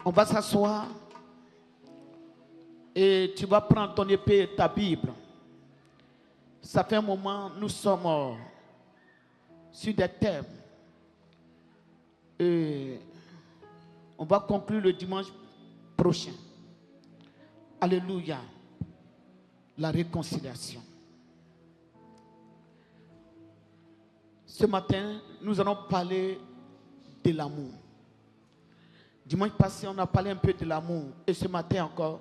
On va s'asseoir et tu vas prendre ton épée et ta Bible. Ça fait un moment, nous sommes sur des thèmes. Et on va conclure le dimanche prochain. Alléluia. La réconciliation. Ce matin, nous allons parler de l'amour. Dimanche passé, on a parlé un peu de l'amour. Et ce matin encore,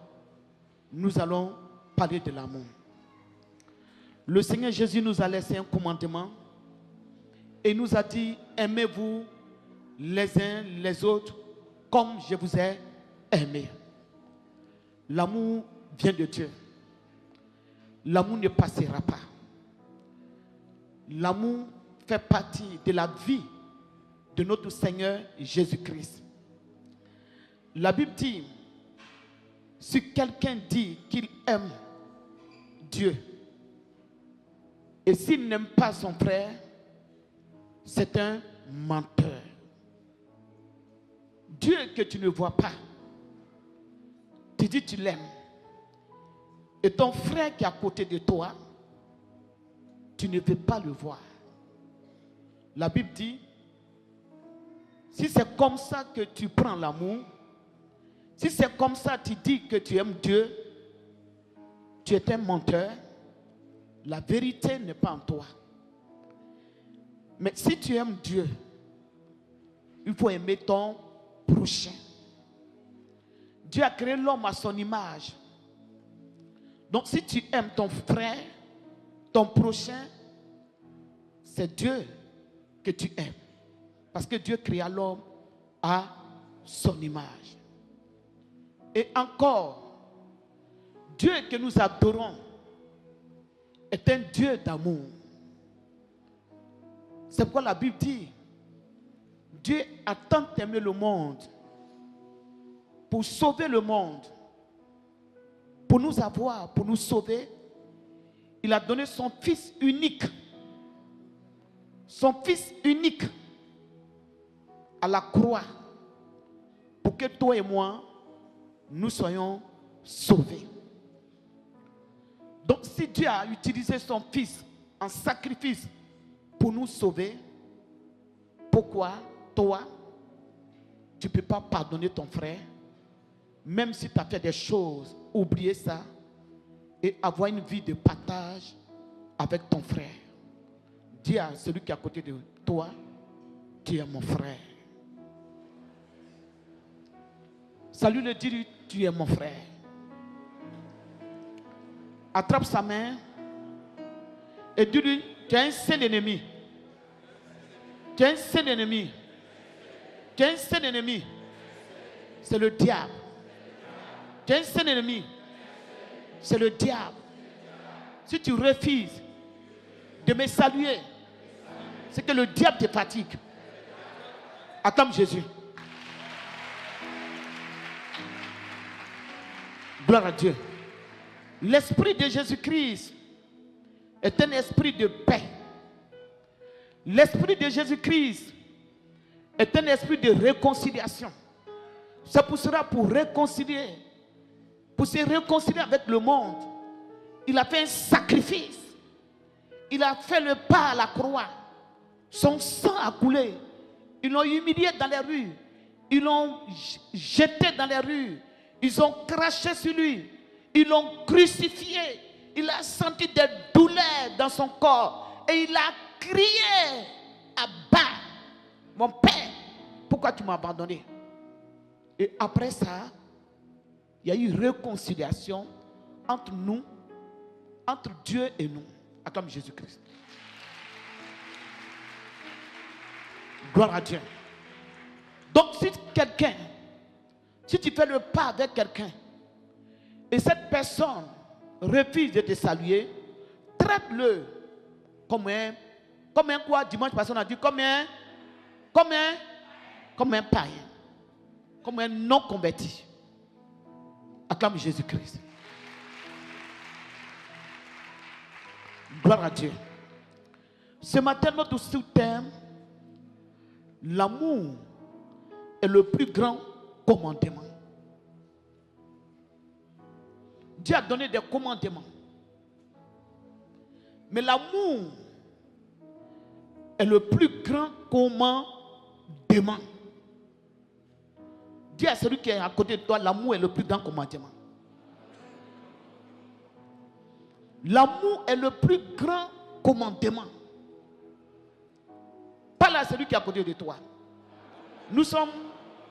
nous allons parler de l'amour. Le Seigneur Jésus nous a laissé un commandement et nous a dit, aimez-vous les uns les autres comme je vous ai aimé. L'amour vient de Dieu. L'amour ne passera pas. L'amour fait partie de la vie de notre Seigneur Jésus-Christ. La Bible dit, si quelqu'un dit qu'il aime Dieu, et s'il n'aime pas son frère, c'est un menteur. Dieu que tu ne vois pas, tu dis tu l'aimes. Et ton frère qui est à côté de toi, tu ne veux pas le voir. La Bible dit, si c'est comme ça que tu prends l'amour, si c'est comme ça que tu dis que tu aimes Dieu, tu es un menteur. La vérité n'est pas en toi. Mais si tu aimes Dieu, il faut aimer ton prochain. Dieu a créé l'homme à son image. Donc si tu aimes ton frère, ton prochain, c'est Dieu que tu aimes. Parce que Dieu créa l'homme à son image. Et encore, Dieu que nous adorons est un Dieu d'amour. C'est pourquoi la Bible dit, Dieu a tant aimé le monde pour sauver le monde, pour nous avoir, pour nous sauver. Il a donné son Fils unique, à la croix, pour que toi et moi, nous soyons sauvés. Donc si Dieu a utilisé son Fils en sacrifice pour nous sauver, pourquoi toi, tu ne peux pas pardonner ton frère, même si tu as fait des choses, oublier ça et avoir une vie de partage avec ton frère. Dis à celui qui est à côté de toi, tu es mon frère. Salut le dire, tu es mon frère. Attrape sa main et dis-lui, tu es un seul ennemi. Tu es un seul ennemi. Tu es un seul ennemi. C'est le diable. Tu es un seul ennemi. C'est le diable. Si tu refuses de me saluer, c'est que le diable te fatigue. Acclame Jésus. Gloire à Dieu. L'esprit de Jésus-Christ est un esprit de paix. L'esprit de Jésus-Christ est un esprit de réconciliation. Ça poussera pour réconcilier, pour se réconcilier avec le monde. Il a fait un sacrifice. Il a fait le pas à la croix. Son sang a coulé. Ils l'ont humilié dans les rues. Ils l'ont jeté dans les rues. Ils ont craché sur lui. Ils l'ont crucifié. Il a senti des douleurs dans son corps. Et il a crié à bas, mon Père, pourquoi tu m'as abandonné? Et après ça, il y a eu réconciliation entre nous, entre Dieu et nous, comme Jésus-Christ. Gloire à Dieu. Donc si quelqu'un, si tu fais le pas avec quelqu'un, et cette personne refuse de te saluer, traite-le comme un quoi? Dimanche passé on a dit comme un païen, comme un non converti. Acclame Jésus-Christ. Gloire à Dieu. Ce matin, notre sous-thème, l'amour est le plus grand commandement. Dieu a donné des commandements. Mais l'amour est le plus grand commandement. Dis à celui qui est à côté de toi, l'amour est le plus grand commandement. L'amour est le plus grand commandement. Parle à celui qui est à côté de toi. Nous sommes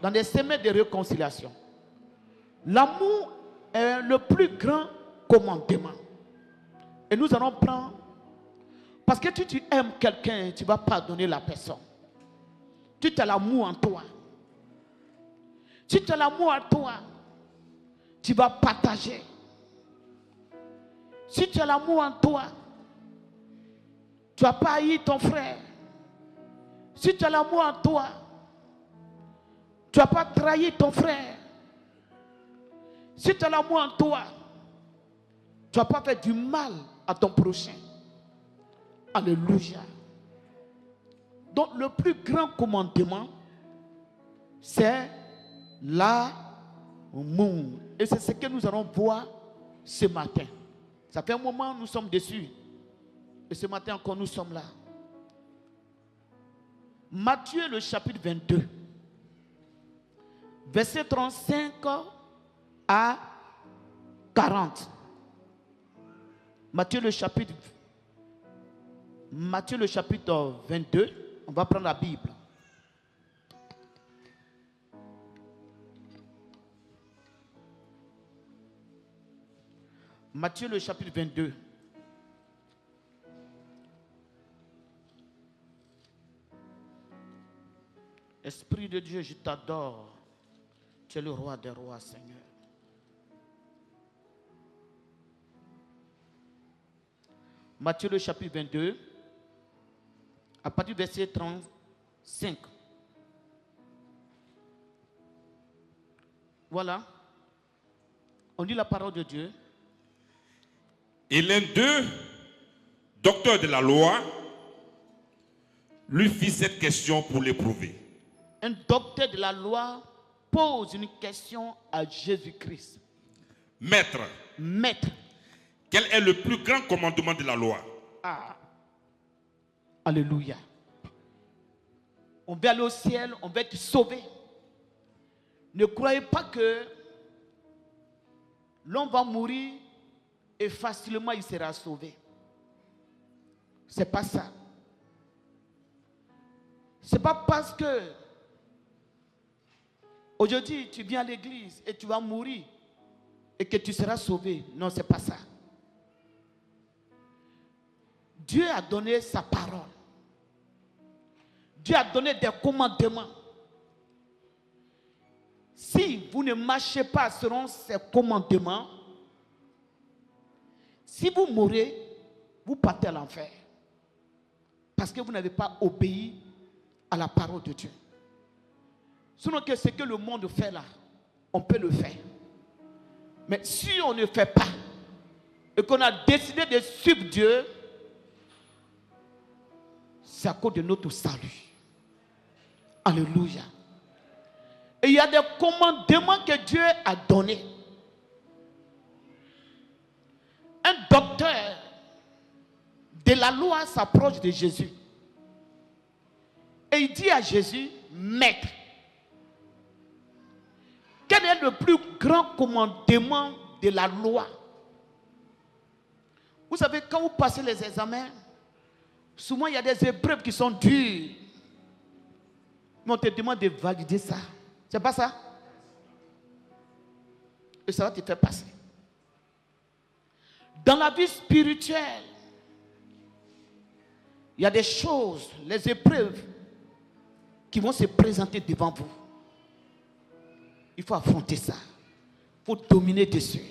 dans des semaines de réconciliation. L'amour est le plus grand commandement. Et nous allons prendre, parce que si tu aimes quelqu'un, tu vas pardonner la personne. Tu as l'amour en toi. Si tu as l'amour en toi, tu vas partager. Si tu as l'amour en toi, tu vas pas haïr ton frère. Si tu as l'amour en toi, tu vas pas trahir ton frère. Si tu as l'amour en toi, tu vas pas faire du mal à ton prochain. Alléluia. Donc le plus grand commandement, c'est l'amour. Et c'est ce que nous allons voir ce matin. Ça fait un moment nous sommes dessus. Et ce matin encore nous sommes là. Matthieu le chapitre 22. Verset 35 à 40. Matthieu le chapitre 22. On va prendre la Bible. Matthieu le chapitre 22. Esprit de Dieu, je t'adore. Tu es le roi des rois, Seigneur. Matthieu le chapitre 22, à partir du verset 35. Voilà. On lit la parole de Dieu. Et l'un d'eux, docteur de la loi, lui fit cette question pour l'éprouver. Un docteur de la loi pose une question à Jésus-Christ. Maître, quel est le plus grand commandement de la loi? Alléluia. On va aller au ciel, on va être sauvé. Ne croyez pas que l'homme va mourir et facilement il sera sauvé. C'est pas ça. C'est pas parce que aujourd'hui tu viens à l'église et tu vas mourir et que tu seras sauvé. Non, c'est pas ça. Dieu a donné sa parole. Dieu a donné des commandements. Si vous ne marchez pas selon ces commandements, si vous mourrez, vous partez à l'enfer. Parce que vous n'avez pas obéi à la parole de Dieu. Sinon que ce que le monde fait là, on peut le faire. Mais si on ne fait pas, et qu'on a décidé de suivre Dieu, c'est à cause de notre salut. Alléluia. Et il y a des commandements que Dieu a donnés. Un docteur de la loi s'approche de Jésus. Et il dit à Jésus, Maître, quel est le plus grand commandement de la loi? Vous savez, quand vous passez les examens, souvent il y a des épreuves qui sont dures. Mais on te demande de valider ça. C'est pas ça? Et ça va te faire passer. Dans la vie spirituelle, il y a des choses, les épreuves qui vont se présenter devant vous. Il faut affronter ça. Il faut dominer dessus.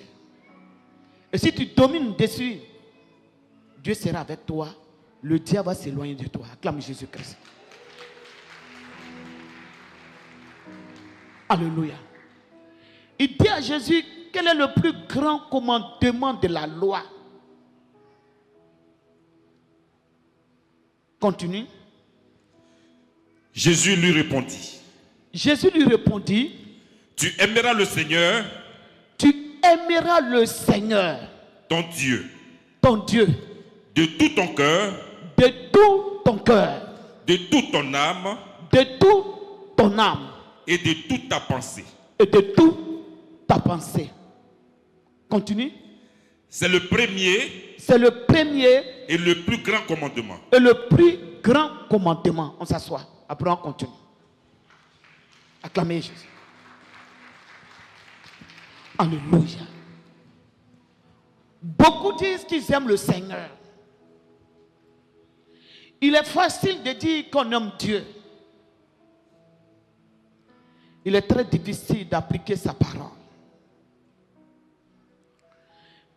Et si tu domines dessus, Dieu sera avec toi. Le diable va s'éloigner de toi. Acclame Jésus-Christ. Alléluia. Il dit à Jésus, quel est le plus grand commandement de la loi? Continue. Jésus lui répondit. Jésus lui répondit. Tu aimeras le Seigneur. Tu aimeras le Seigneur, ton Dieu, de tout ton cœur, de tout ton cœur, de toute ton âme, de toute ton âme, et de toute ta pensée. Et de toute ta pensée. Continue. C'est le premier. C'est le premier. Et le plus grand commandement. Et le plus grand commandement. On s'assoit. Après on continue. Acclamez Jésus. Alléluia. Beaucoup disent qu'ils aiment le Seigneur. Il est facile de dire qu'on aime Dieu. Il est très difficile d'appliquer sa parole.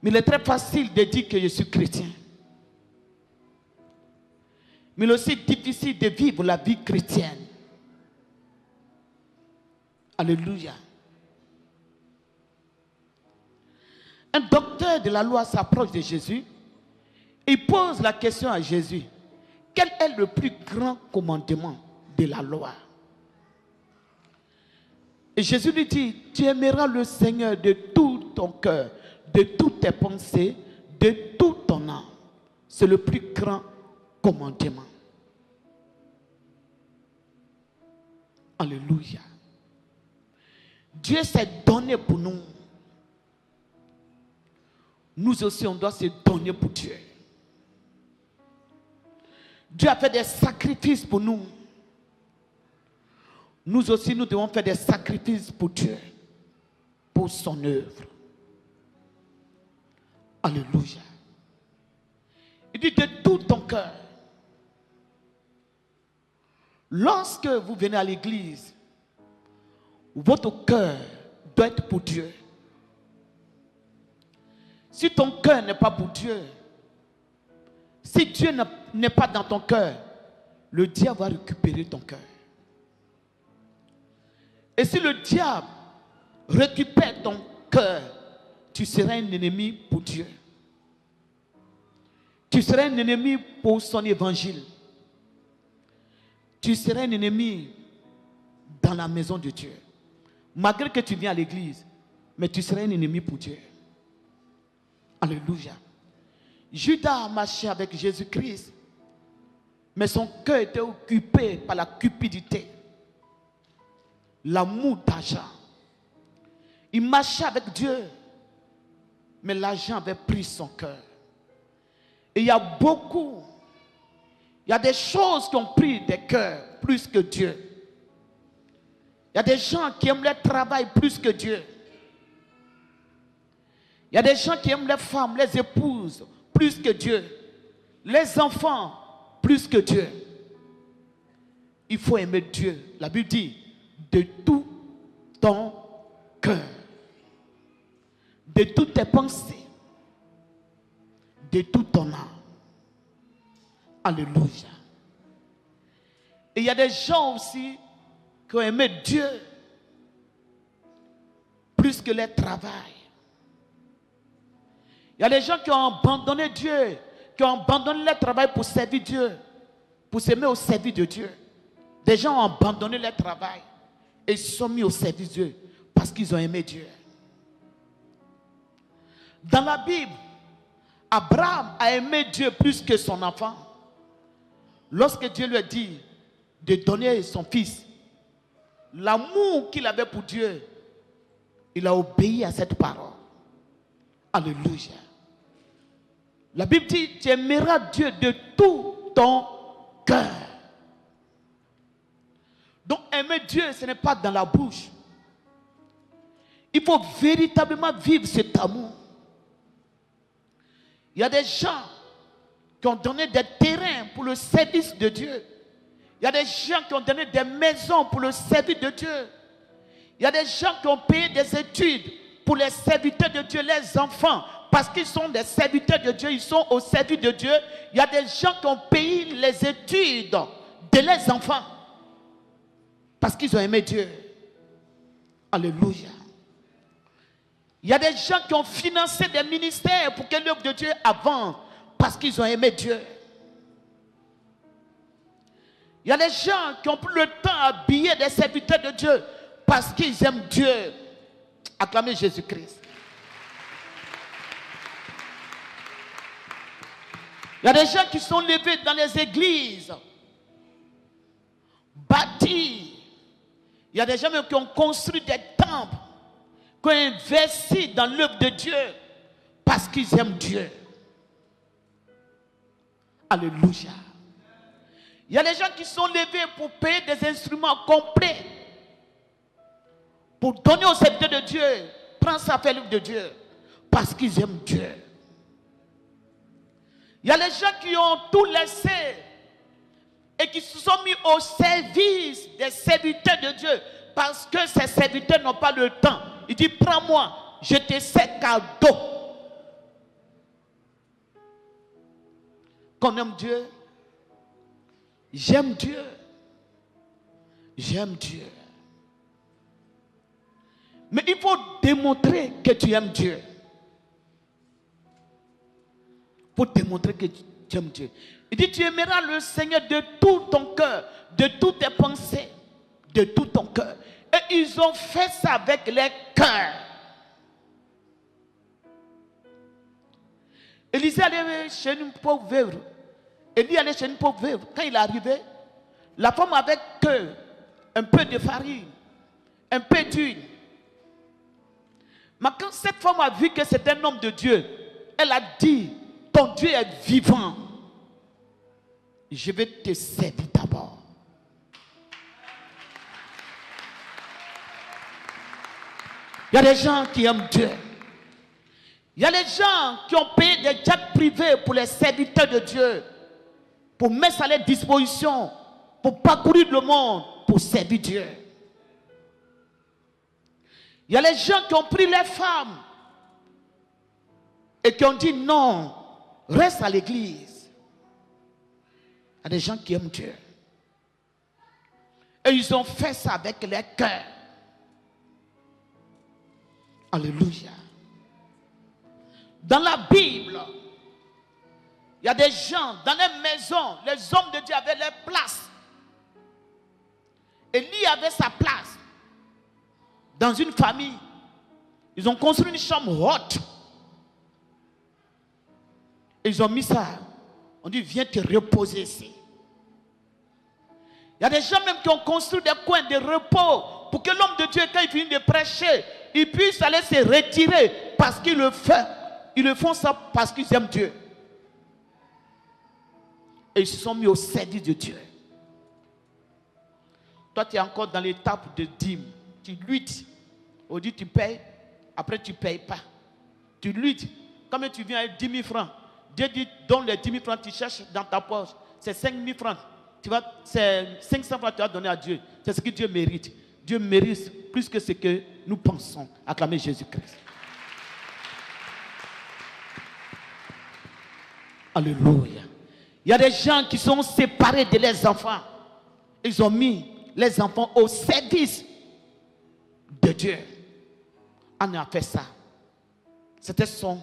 Mais il est très facile de dire que je suis chrétien. Mais il est aussi difficile de vivre la vie chrétienne. Alléluia. Un docteur de la loi s'approche de Jésus. Il pose la question à Jésus. Quel est le plus grand commandement de la loi? Et Jésus lui dit, tu aimeras le Seigneur de tout ton cœur, de toutes tes pensées, de toute ton âme. C'est le plus grand commandement. Alléluia. Dieu s'est donné pour nous. Nous aussi, on doit se donner pour Dieu. Dieu a fait des sacrifices pour nous. Nous aussi, nous devons faire des sacrifices pour Dieu, pour son œuvre. Alléluia. Il dit de tout ton cœur. Lorsque vous venez à l'église, votre cœur doit être pour Dieu. Si ton cœur n'est pas pour Dieu, si Dieu n'est pas dans ton cœur, le diable va récupérer ton cœur. Et si le diable récupère ton cœur, tu seras un ennemi pour Dieu. Tu seras un ennemi pour son évangile. Tu seras un ennemi dans la maison de Dieu. Malgré que tu viens à l'église, mais tu seras un ennemi pour Dieu. Alléluia. Judas a marché avec Jésus-Christ, mais son cœur était occupé par la cupidité, l'amour d'argent. Il marchait avec Dieu, mais l'argent avait pris son cœur. Et il y a des choses qui ont pris des cœurs plus que Dieu. Il y a des gens qui aiment leur travail plus que Dieu. Il y a des gens qui aiment les femmes, les épouses plus que Dieu. Les enfants plus que Dieu. Il faut aimer Dieu. La Bible dit de tout ton cœur, de toutes tes pensées, de toute ton âme. Alléluia. Et il y a des gens aussi qui ont aimé Dieu plus que leur travail. Il y a des gens qui ont abandonné Dieu, qui ont abandonné leur travail pour servir Dieu, pour s'aimer au service de Dieu. Des gens ont abandonné leur travail et se sont mis au service de Dieu parce qu'ils ont aimé Dieu. Dans la Bible, Abraham a aimé Dieu plus que son enfant. Lorsque Dieu lui a dit de donner son fils, l'amour qu'il avait pour Dieu, il a obéi à cette parole. Alléluia. La Bible dit, tu aimeras Dieu de tout ton cœur. Donc aimer Dieu, ce n'est pas dans la bouche. Il faut véritablement vivre cet amour. Il y a des gens qui ont donné des terrains pour le service de Dieu. Il y a des gens qui ont donné des maisons pour le service de Dieu. Il y a des gens qui ont payé des études pour les serviteurs de Dieu, les enfants, parce qu'ils sont des serviteurs de Dieu, ils sont au service de Dieu. Il y a des gens qui ont payé les études de leurs enfants parce qu'ils ont aimé Dieu. Alléluia. Il y a des gens qui ont financé des ministères pour que l'œuvre de Dieu avance parce qu'ils ont aimé Dieu. Il y a des gens qui ont pris le temps à habiller des serviteurs de Dieu parce qu'ils aiment Dieu. Acclamez Jésus-Christ. Il y a des gens qui sont levés dans les églises, bâtis. Il y a des gens même qui ont construit des temples, qui ont investi dans l'œuvre de Dieu parce qu'ils aiment Dieu. Alléluia. Il y a des gens qui sont levés pour payer des instruments complets, pour donner au serviteur de Dieu, prendre sa fait l'œuvre de Dieu, parce qu'ils aiment Dieu. Il y a les gens qui ont tout laissé et qui se sont mis au service des serviteurs de Dieu, parce que ces serviteurs n'ont pas le temps. Il dit, prends-moi, je te sais cadeau. Qu'on aime Dieu. J'aime Dieu. J'aime Dieu. Mais il faut démontrer que tu aimes Dieu. Il faut démontrer que tu aimes Dieu. Il dit, tu aimeras le Seigneur de tout ton cœur, de toutes tes pensées, de tout ton cœur. Et ils ont fait ça avec les cœurs. Élisée allait chez une pauvre veuve. Élie allait chez une pauvre veuve. Quand il est arrivé, la femme avait que un peu de farine, un peu d'huile. Mais quand cette femme a vu que c'est un homme de Dieu, elle a dit, ton Dieu est vivant. Je vais te servir d'abord. Il y a des gens qui aiment Dieu. Il y a des gens qui ont payé des jets privés pour les serviteurs de Dieu, pour mettre ça à leur disposition, pour parcourir le monde, pour servir Dieu. Il y a les gens qui ont pris les femmes et qui ont dit non, reste à l'église. Il y a des gens qui aiment Dieu. Et ils ont fait ça avec les cœurs. Alléluia. Dans la Bible, il y a des gens, dans les maisons, les hommes de Dieu avaient leur place. Élie avait sa place. Dans une famille, ils ont construit une chambre haute. Et ils ont mis ça. On dit, viens te reposer ici. Il y a des gens même qui ont construit des coins de repos pour que l'homme de Dieu, quand il finit de prêcher, il puisse aller se retirer parce qu'il le fait. Ils le font ça parce qu'ils aiment Dieu. Et ils se sont mis au service de Dieu. Toi, tu es encore dans l'étape de dîme. Tu luttes. On dit tu payes, après tu ne payes pas. Tu luttes. Comme tu viens avec 10 000 francs, Dieu dit donne les 10 000 francs, tu cherches dans ta poche. C'est 5 000 francs. C'est 500 francs que tu vas donner à Dieu. C'est ce que Dieu mérite. Dieu mérite plus que ce que nous pensons. Acclamez Jésus-Christ. Alléluia. Il y a des gens qui sont séparés de leurs enfants. Ils ont mis les enfants au service de Dieu. Anna a fait ça. C'était son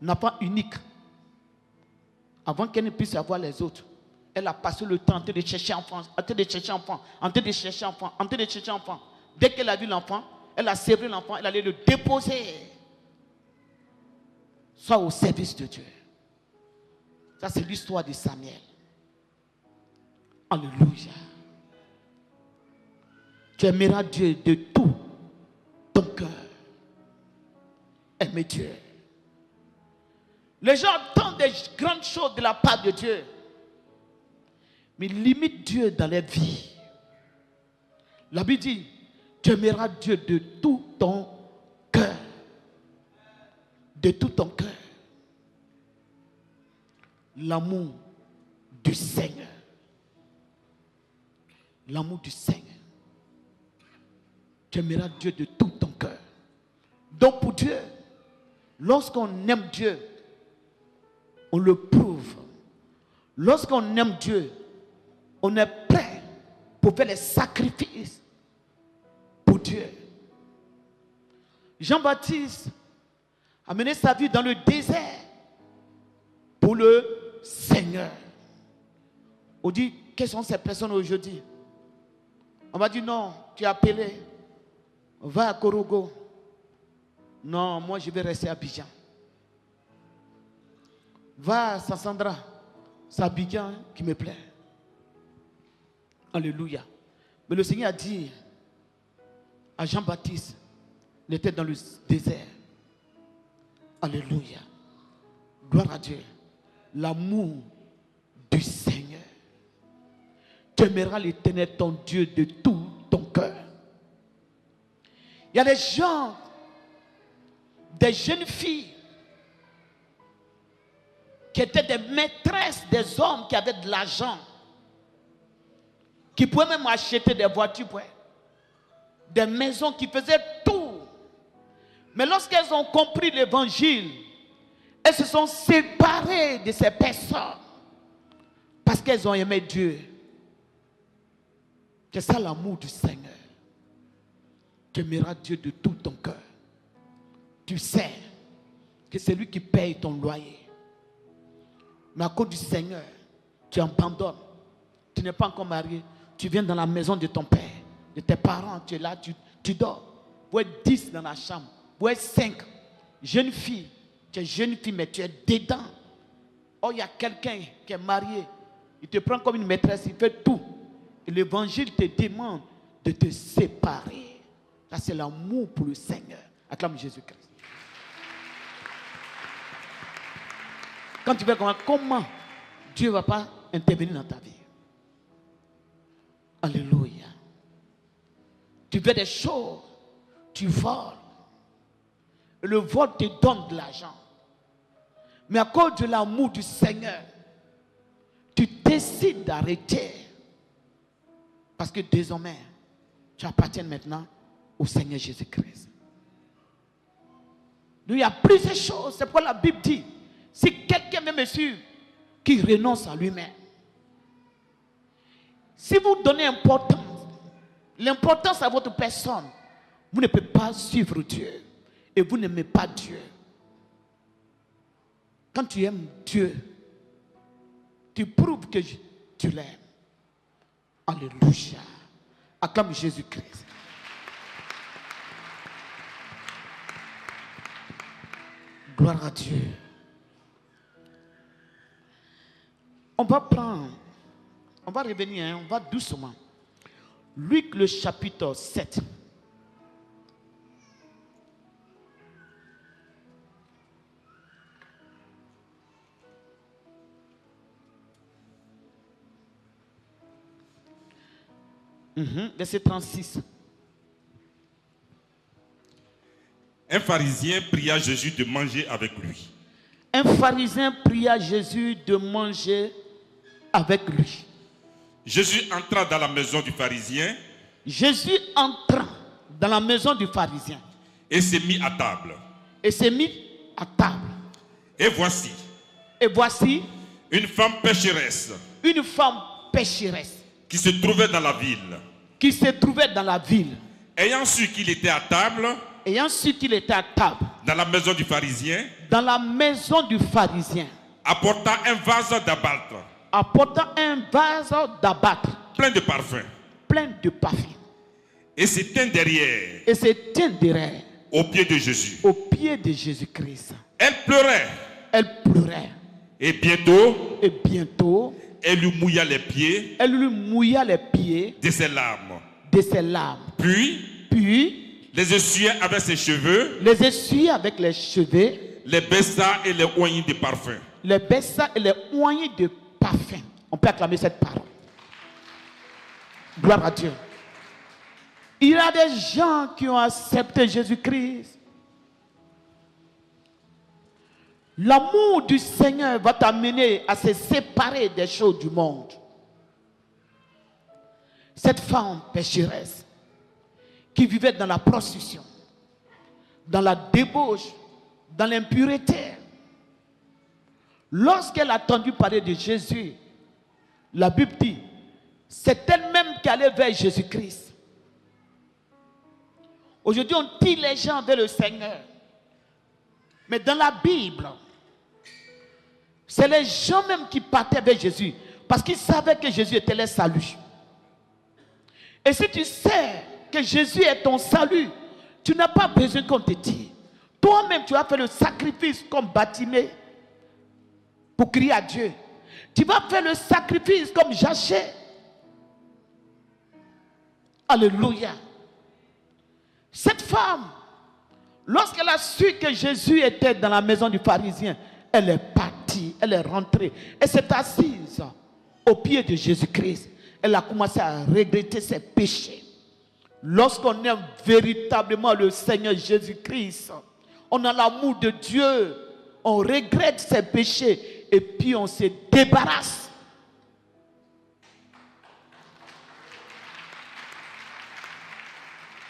enfant unique. Avant qu'elle ne puisse avoir les autres, elle a passé le temps en train de chercher enfant, en train de chercher enfant, en train de chercher enfant, en train de chercher enfant. Dès qu'elle a vu l'enfant, elle a serré l'enfant, elle allait le déposer. Soit au service de Dieu. Ça, c'est l'histoire de Samuel. Alléluia. Tu aimeras Dieu de tout ton cœur. Aimer Dieu. Les gens attendent des grandes choses de la part de Dieu. Mais limite Dieu dans leur vie. La Bible dit, tu aimeras Dieu de tout ton cœur. De tout ton cœur. L'amour du Seigneur. L'amour du Seigneur. Tu aimeras Dieu de tout ton cœur. Donc pour Dieu, lorsqu'on aime Dieu, on le prouve. Lorsqu'on aime Dieu, on est prêt pour faire les sacrifices pour Dieu. Jean-Baptiste a mené sa vie dans le désert pour le Seigneur. On dit, quelles sont ces personnes aujourd'hui? On va dire, non, tu es appelé, va à Korogo. Non, moi je vais rester à Abidjan. Va à Sassandra. C'est Abidjan qui me plaît. Alléluia. Mais le Seigneur a dit à Jean-Baptiste, il était dans le désert. Alléluia. Gloire à Dieu. L'amour du Seigneur. Tu aimeras l'Éternel ton Dieu de tout ton cœur. Il y a des gens, des jeunes filles qui étaient des maîtresses des hommes qui avaient de l'argent, qui pouvaient même acheter des voitures, des maisons, qui faisaient tout. Mais lorsqu'elles ont compris l'évangile, elles se sont séparées de ces personnes parce qu'elles ont aimé Dieu. C'est ça l'amour du Seigneur. Tu aimeras Dieu de tout ton cœur. Tu sais que c'est lui qui paye ton loyer. Mais à cause du Seigneur, tu abandonnes. Tu n'es pas encore marié. Tu viens dans la maison de ton père, de tes parents. Tu es là, tu dors. Vous êtes 10 dans la chambre. Vous êtes 5. Jeune fille. Tu es jeune fille, mais tu es dedans. Oh, il y a quelqu'un qui est marié. Il te prend comme une maîtresse. Il fait tout. Et l'évangile te demande de te séparer. Ça, c'est l'amour pour le Seigneur. Acclame Jésus-Christ. Quand tu veux comprendre comment Dieu ne va pas intervenir dans ta vie. Alléluia. Tu fais des choses, tu voles. Le vol te donne de l'argent. Mais à cause de l'amour du Seigneur, tu décides d'arrêter. Parce que désormais, tu appartiens maintenant au Seigneur Jésus-Christ. Il y a plusieurs choses. C'est pourquoi la Bible dit, si quelqu'un veut me suivre, qu'il renonce à lui-même. Si vous donnez l'importance à votre personne, vous ne pouvez pas suivre Dieu. Et vous n'aimez pas Dieu. Quand tu aimes Dieu, tu prouves que tu l'aimes. Alléluia. Acclame Jésus-Christ. Gloire à Dieu. On va revenir, on va doucement. Luc le chapitre 7. Verset 36. Un pharisien pria Jésus de manger avec lui. Un pharisien pria Jésus de manger avec lui. Jésus entra dans la maison du pharisien. Jésus entra dans la maison du pharisien. Et s'est mis à table. Et s'est mis à table. Et voici. Une femme pécheresse. Une femme pécheresse. Qui se trouvait dans la ville. Ayant su qu'il était à table. Dans la maison du pharisien. Apporta un vase d'albâtre. Plein de parfums. Et s'étend derrière. Au pied de Jésus. Jésus-Christ. Elle pleurait. Et bientôt. Elle lui mouilla les pieds. De ses larmes. Puis les essuya avec ses cheveux. Les baissa et les oignit de parfum. On peut acclamer cette parole. Gloire à Dieu. Il y a des gens qui ont accepté Jésus-Christ. L'amour du Seigneur va t'amener à se séparer des choses du monde. Cette femme pécheresse qui vivait dans la prostitution, dans la débauche, dans l'impureté, lorsqu'elle a entendu parler de Jésus, la Bible dit, c'est elle-même qui allait vers Jésus-Christ. Aujourd'hui, on tire les gens vers le Seigneur. Mais dans la Bible, c'est les gens même qui partaient vers Jésus parce qu'ils savaient que Jésus était leur salut. Et si tu sais que Jésus est ton salut, tu n'as pas besoin qu'on te dise. Toi-même, tu as fait le sacrifice comme Bartimée pour crier à Dieu. Tu vas faire le sacrifice comme Jachée. Alléluia. Cette femme, lorsqu'elle a su que Jésus était dans la maison du pharisien, elle est partie, elle est rentrée. Elle s'est assise au pied de Jésus-Christ. Elle a commencé à regretter ses péchés. Lorsqu'on aime véritablement le Seigneur Jésus-Christ, on a l'amour de Dieu, on regrette ses péchés et puis on se débarrasse.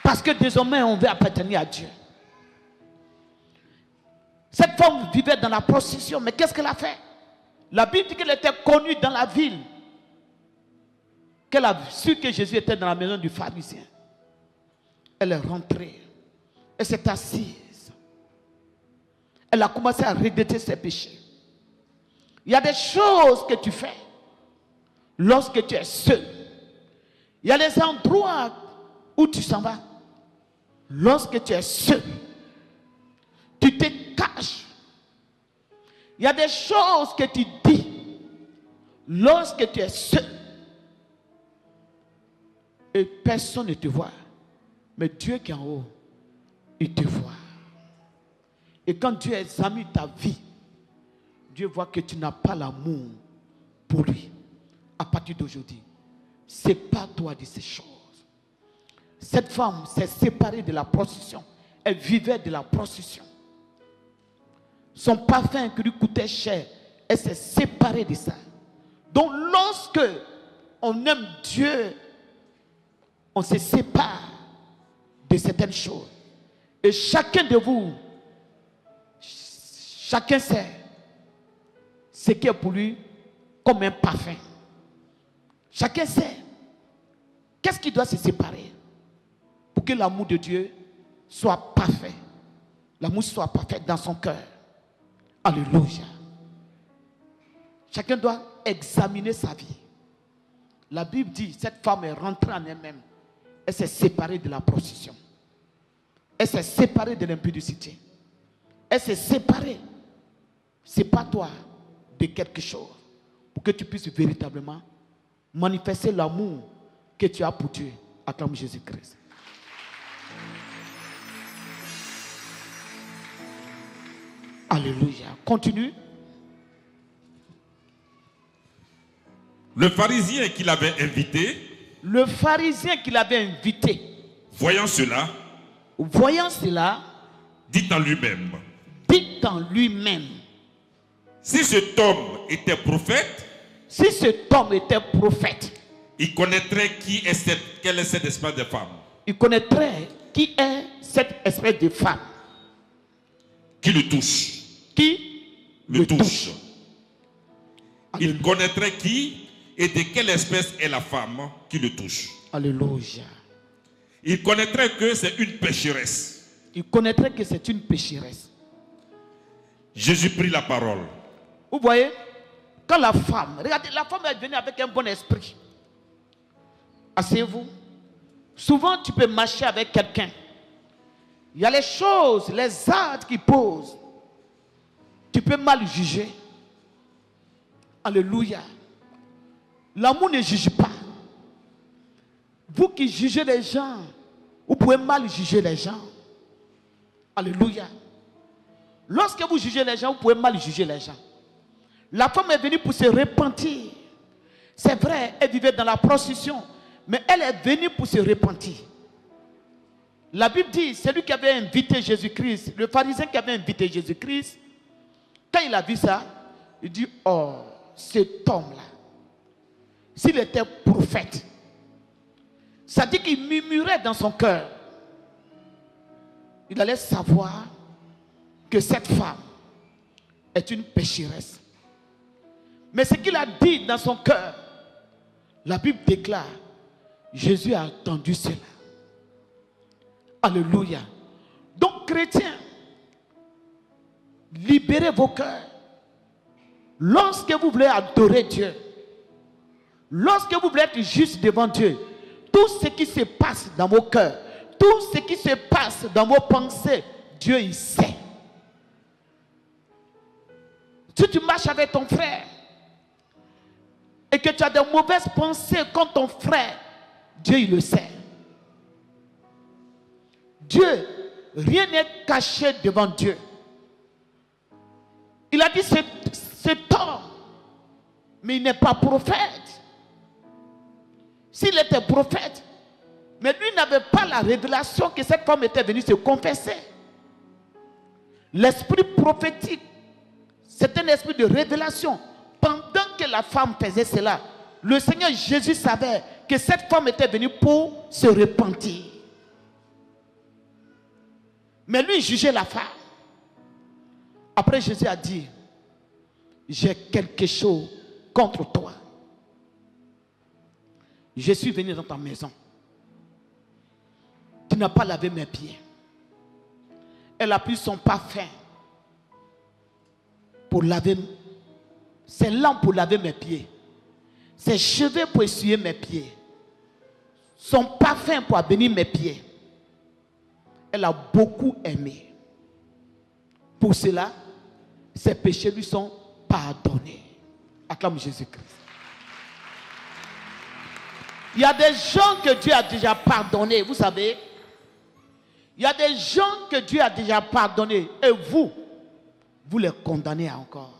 Parce que désormais on veut appartenir à Dieu. Cette femme vivait dans la prostitution, mais qu'est-ce qu'elle a fait? La Bible dit qu'elle était connue dans la ville, qu'elle a su que Jésus était dans la maison du pharisien. Elle est rentrée, elle s'est assise, elle a commencé à regretter ses péchés. Il y a des choses que tu fais lorsque tu es seul. Il y a des endroits où tu s'en vas lorsque tu es seul. Tu te caches. Il y a des choses que tu dis lorsque tu es seul. Et personne ne te voit. Mais Dieu qui est en haut, il te voit. Et quand Dieu examine ta vie, Dieu voit que tu n'as pas l'amour pour lui. À partir d'aujourd'hui, sépare-toi de ces choses. Cette femme s'est séparée de la prostitution. Elle vivait de la prostitution. Son parfum qui lui coûtait cher, elle s'est séparée de ça. Donc lorsque on aime Dieu, on se sépare de certaines choses. Et chacun de vous, chacun sait ce qui est pour lui comme un parfum. Chacun sait qu'est-ce qui doit se séparer pour que l'amour de Dieu soit parfait. L'amour soit parfait dans son cœur. Alléluia. Chacun doit examiner sa vie. La Bible dit, cette femme est rentrée en elle-même. Elle s'est séparée de la prostitution. Elle s'est séparée de l'impudicité. Elle s'est séparée. Sépare-toi de quelque chose pour que tu puisses véritablement manifester l'amour que tu as pour Dieu. Acclame Jésus-Christ. Alléluia. Continue. Le pharisien qui l'avait invité, voyant cela, dit en lui-même, si cet homme était prophète, il connaîtrait quelle est cette espèce de femme. Il connaîtrait qui est cette espèce de femme qui le touche. Il connaîtrait qui et de quelle espèce est la femme qui le touche. Alléluia. Il connaîtrait que c'est une pécheresse. Jésus prit la parole. Vous voyez, quand la femme, regardez, la femme est venue avec un bon esprit. Asseyez-vous. Souvent, tu peux marcher avec quelqu'un. Il y a les choses, les actes qu'il pose. Tu peux mal juger. Alléluia. L'amour ne juge pas. Vous qui jugez les gens, vous pouvez mal juger les gens. Alléluia. Lorsque vous jugez les gens, vous pouvez mal juger les gens. La femme est venue pour se repentir. C'est vrai, elle vivait dans la prostitution, mais elle est venue pour se repentir. La Bible dit, c'est lui qui avait invité Jésus-Christ, le pharisien qui avait invité Jésus-Christ, quand il a vu ça, il dit, oh, cet homme-là, s'il était prophète, ça dit qu'il murmurait dans son cœur. Il allait savoir que cette femme est une pécheresse. Mais ce qu'il a dit dans son cœur, la Bible déclare, Jésus a entendu cela. Alléluia. Donc, chrétiens, libérez vos cœurs. Lorsque vous voulez adorer Dieu, lorsque vous voulez être juste devant Dieu, tout ce qui se passe dans vos cœurs, tout ce qui se passe dans vos pensées, Dieu il sait. Si tu marches avec ton frère, et que tu as de mauvaises pensées contre ton frère, Dieu il le sait. Dieu, rien n'est caché devant Dieu. Il a dit c'est homme, mais il n'est pas prophète. S'il était prophète, mais lui n'avait pas la révélation que cette femme était venue se confesser. L'esprit prophétique, c'est un esprit de révélation. Pendant que la femme faisait cela, le Seigneur Jésus savait que cette femme était venue pour se repentir. Mais lui jugeait la femme. Après Jésus a dit, j'ai quelque chose contre toi. Je suis venu dans ta maison. Tu n'as pas lavé mes pieds. Elle a pris son parfum pour laver ses lampes pour laver mes pieds, ses cheveux pour essuyer mes pieds, son parfum pour bénir mes pieds. Elle a beaucoup aimé. Pour cela, ses péchés lui sont pardonnés. Acclame Jésus-Christ. Il y a des gens que Dieu a déjà pardonnés, vous savez. Il y a des gens que Dieu a déjà pardonnés et vous les condamnez encore.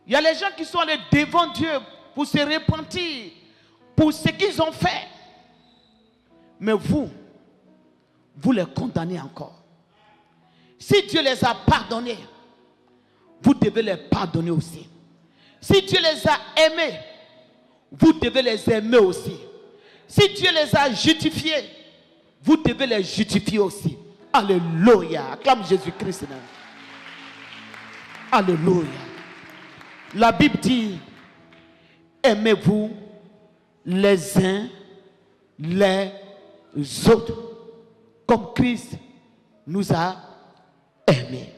Il y a les gens qui sont allés devant Dieu pour se repentir pour ce qu'ils ont fait. Mais vous les condamnez encore. Si Dieu les a pardonnés, vous devez les pardonner aussi. Si Dieu les a aimés, vous devez les aimer aussi. Si Dieu les a justifiés, vous devez les justifier aussi. Alléluia. Acclame Jésus-Christ. Alléluia. La Bible dit, aimez-vous les uns les autres comme Christ nous a aimés.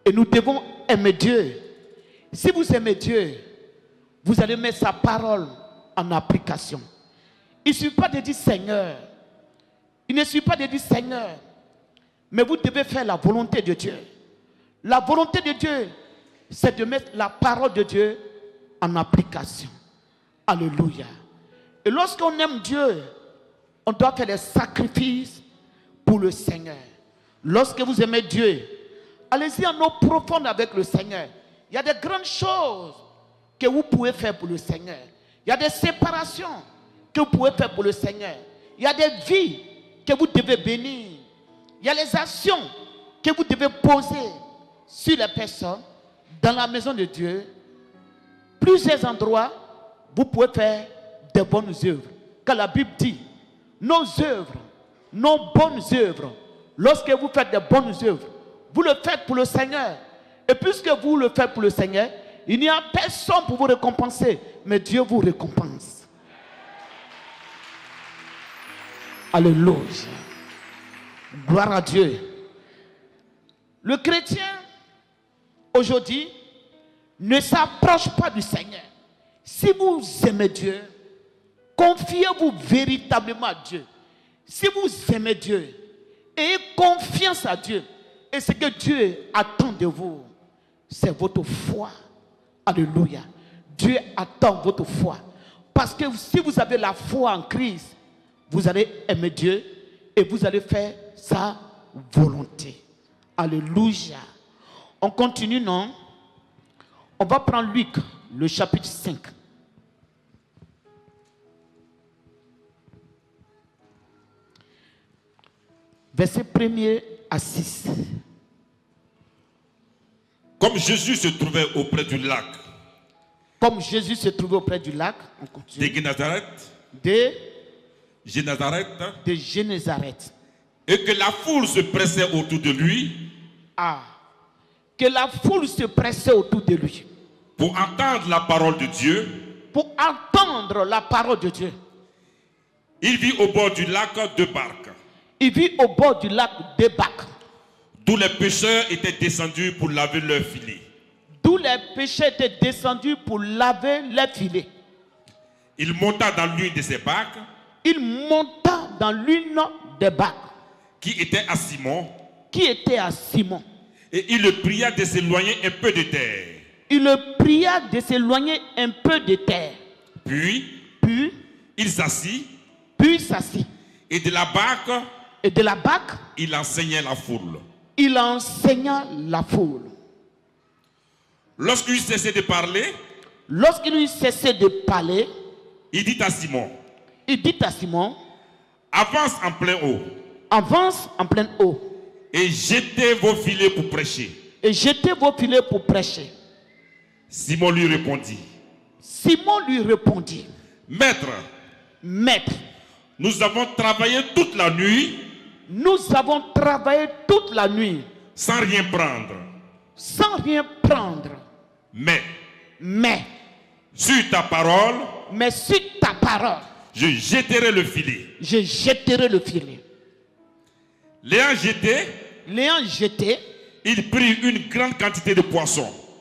Et nous devons aimer Dieu. Si vous aimez Dieu, vous allez mettre sa parole en application. Il ne suffit pas de dire Seigneur. Il ne suffit pas de dire Seigneur. Mais vous devez faire la volonté de Dieu. La volonté de Dieu, c'est de mettre la parole de Dieu en application. Alléluia. Et lorsqu'on aime Dieu, on doit faire des sacrifices pour le Seigneur. Lorsque vous aimez Dieu, allez-y en eau profonde avec le Seigneur. Il y a des grandes choses que vous pouvez faire pour le Seigneur. Il y a des séparations que vous pouvez faire pour le Seigneur. Il y a des vies que vous devez bénir. Il y a les actions que vous devez poser sur les personnes dans la maison de Dieu. Plusieurs endroits, vous pouvez faire des bonnes œuvres. Car la Bible dit, nos œuvres, nos bonnes œuvres, lorsque vous faites des bonnes œuvres, vous le faites pour le Seigneur. Et puisque vous le faites pour le Seigneur, il n'y a personne pour vous récompenser, mais Dieu vous récompense. Alléluia. Gloire à Dieu. Le chrétien, aujourd'hui, ne s'approche pas du Seigneur. Si vous aimez Dieu, confiez-vous véritablement à Dieu. Si vous aimez Dieu, ayez confiance à Dieu. Et ce que Dieu attend de vous, c'est votre foi. Alléluia. Dieu attend votre foi. Parce que si vous avez la foi en Christ, vous allez aimer Dieu et vous allez faire sa volonté. Alléluia. On continue, non? On va prendre Luc, le chapitre 5. Verset 1er à 6. Comme Jésus se trouvait auprès du lac. Comme Jésus se trouvait auprès du lac, on continue. De Génézareth. De Génézareth. Et que la foule se pressait autour de lui. Ah. Que la foule se pressait autour de lui. Pour entendre la parole de Dieu. Pour entendre la parole de Dieu. Il vit au bord du lac deux barques. Il vit au bord du lac deux barques. D'où les pêcheurs étaient descendus pour laver leurs filets. D'où les pêcheurs étaient descendus pour laver leurs filets. Il monta dans l'une de ces barques. Il monta dans l'une des barques. Qui était à Simon. Qui était à Simon. Et il le pria de s'éloigner un peu de terre. Il le pria pria de s'éloigner un peu de terre. Puis, il s'assit. Et de la barque, il enseignait la foule. Lorsqu'il cessait de parler, il dit à Simon, avance en plein eau. Et jetez vos filets pour prêcher. Simon lui répondit, Maître, nous avons travaillé toute la nuit. Sans rien prendre. Mais sur ta parole, je jetterai le filet. L'ayant jeté,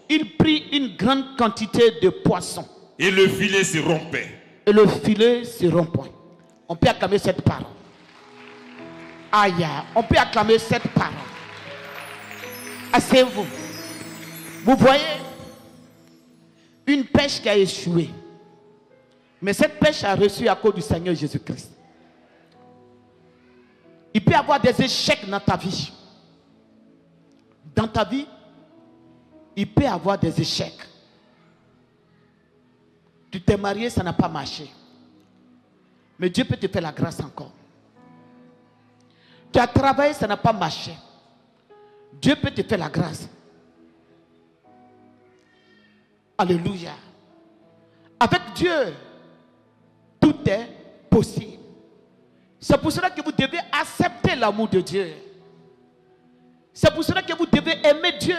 il prit une grande quantité de poissons. Et le filet se rompait. On peut acclamer cette parole. Aïe, on peut acclamer cette parole. Asseyez-vous. Vous voyez une pêche qui a échoué. Mais cette pêche a reçu à cause du Seigneur Jésus-Christ. Il peut y avoir des échecs dans ta vie. Dans ta vie, il peut y avoir des échecs. Tu t'es marié, ça n'a pas marché. Mais Dieu peut te faire la grâce encore. Tu as travaillé, ça n'a pas marché. Dieu peut te faire la grâce. Alléluia. Avec Dieu, tout est possible. C'est pour cela que vous devez accepter l'amour de Dieu. C'est pour cela que vous devez aimer Dieu.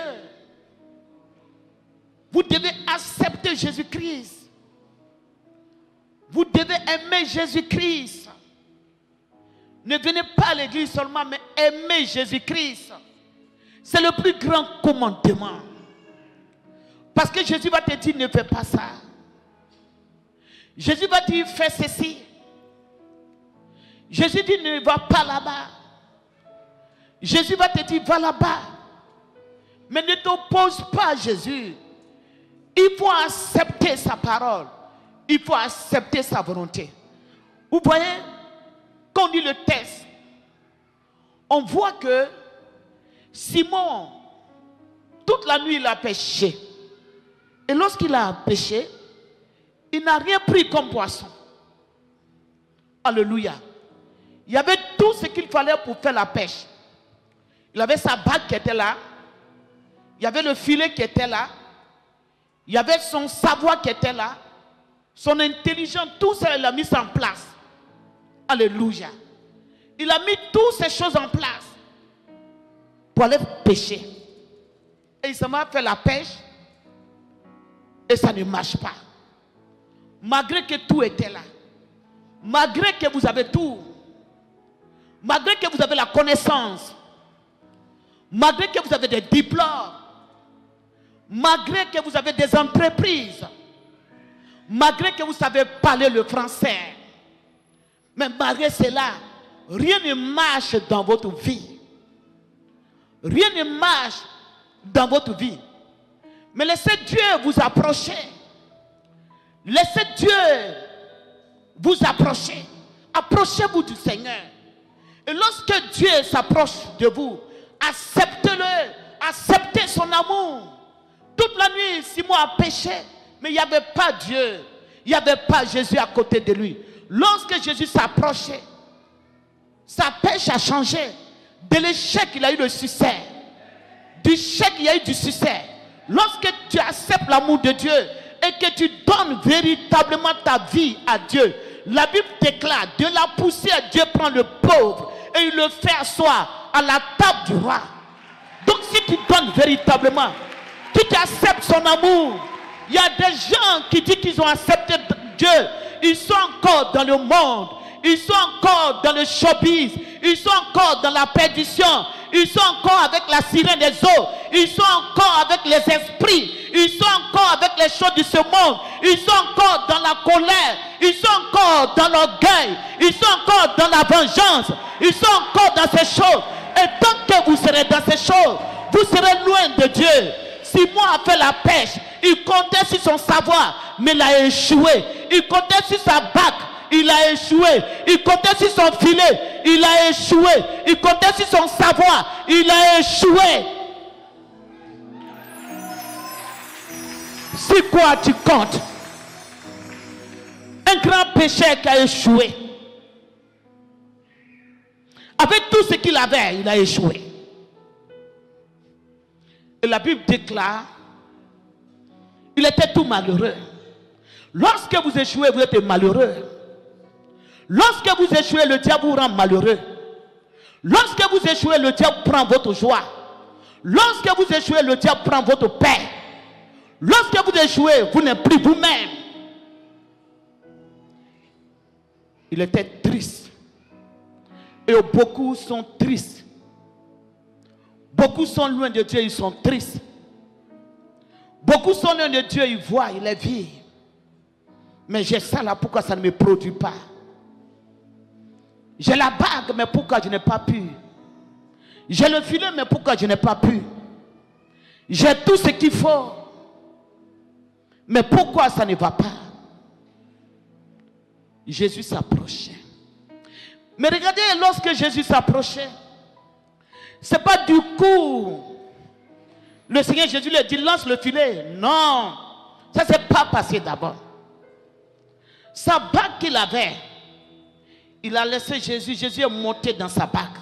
Vous devez accepter Jésus-Christ. Vous devez aimer Jésus-Christ. Ne venez pas à l'église seulement, mais aimez Jésus-Christ. C'est le plus grand commandement. Parce que Jésus va te dire, ne fais pas ça. Jésus va te dire, fais ceci. Jésus dit, ne va pas là-bas. Jésus va te dire, va là-bas. Mais ne t'oppose pas à Jésus. Il faut accepter sa parole. Il faut accepter sa volonté. Vous voyez, quand on lit le texte, on voit que Simon, toute la nuit, il a pêché. Et lorsqu'il a pêché, il n'a rien pris comme poisson. Alléluia. Il y avait tout ce qu'il fallait pour faire la pêche. Il avait sa bague qui était là. Il y avait le filet qui était là. Il y avait son savoir qui était là. Son intelligence, tout ça, il a mis en place. Alléluia. Il a mis toutes ces choses en place pour aller pêcher. Et il s'en va faire la pêche. Et ça ne marche pas. Malgré que tout était là. Malgré que vous avez tout. Malgré que vous avez la connaissance. Malgré que vous avez des diplômes. Malgré que vous avez des entreprises. Malgré que vous savez parler le français. Mais malgré cela, rien ne marche dans votre vie. Rien ne marche dans votre vie. Mais laissez Dieu vous approcher. Laissez Dieu vous approcher. Approchez-vous du Seigneur. Et lorsque Dieu s'approche de vous, acceptez-le. Acceptez son amour. Toute la nuit, Simon a péché. Mais il n'y avait pas Dieu. Il n'y avait pas Jésus à côté de lui. Lorsque Jésus s'approchait, sa pêche a changé. De l'échec, il a eu le succès. Du chèque, il y a eu du succès. Lorsque tu acceptes l'amour de Dieu et que tu donnes véritablement ta vie à Dieu, la Bible déclare, de la poussière, Dieu prend le pauvre et il le fait asseoir à la table du roi. Donc si tu donnes véritablement, si tu acceptes son amour, il y a des gens qui disent qu'ils ont accepté Dieu, ils sont encore dans le monde, ils sont encore dans le showbiz, ils sont encore dans la perdition, ils sont encore avec la sirène des eaux, ils sont encore avec les esprits, ils sont encore avec les choses de ce monde, ils sont encore dans la colère, ils sont encore dans l'orgueil, ils sont encore dans la vengeance, ils sont encore dans ces choses. Et tant que vous serez dans ces choses, vous serez loin de Dieu. Simon a fait la pêche. Il comptait sur son savoir, mais il a échoué. Il comptait sur sa barque, il a échoué. Il comptait sur son filet, il a échoué. Il comptait sur son savoir, il a échoué. C'est quoi tu comptes? Un grand pécheur qui a échoué. Avec tout ce qu'il avait, il a échoué. Et la Bible déclare, il était tout malheureux. Lorsque vous échouez, vous êtes malheureux. Lorsque vous échouez, le diable vous rend malheureux. Lorsque vous échouez, le diable prend votre joie. Lorsque vous échouez, le diable prend votre paix. Lorsque vous échouez, vous n'êtes plus vous-même. Il était triste. Et beaucoup sont tristes. Beaucoup sont loin de Dieu, ils sont tristes. Beaucoup sont loin de Dieu, ils voient, ils les vivent. Mais j'ai ça là, pourquoi ça ne me produit pas? J'ai la bague, mais pourquoi je n'ai pas pu? J'ai le filet, mais pourquoi je n'ai pas pu? J'ai tout ce qu'il faut. Mais pourquoi ça ne va pas? Jésus s'approchait. Mais regardez, lorsque Jésus s'approchait, ce n'est pas du coup. Le Seigneur Jésus lui dit, lance le filet. Non, ça ne s'est pas passé d'abord. Sa bague qu'il avait, il a laissé Jésus. Jésus est monté dans sa bague.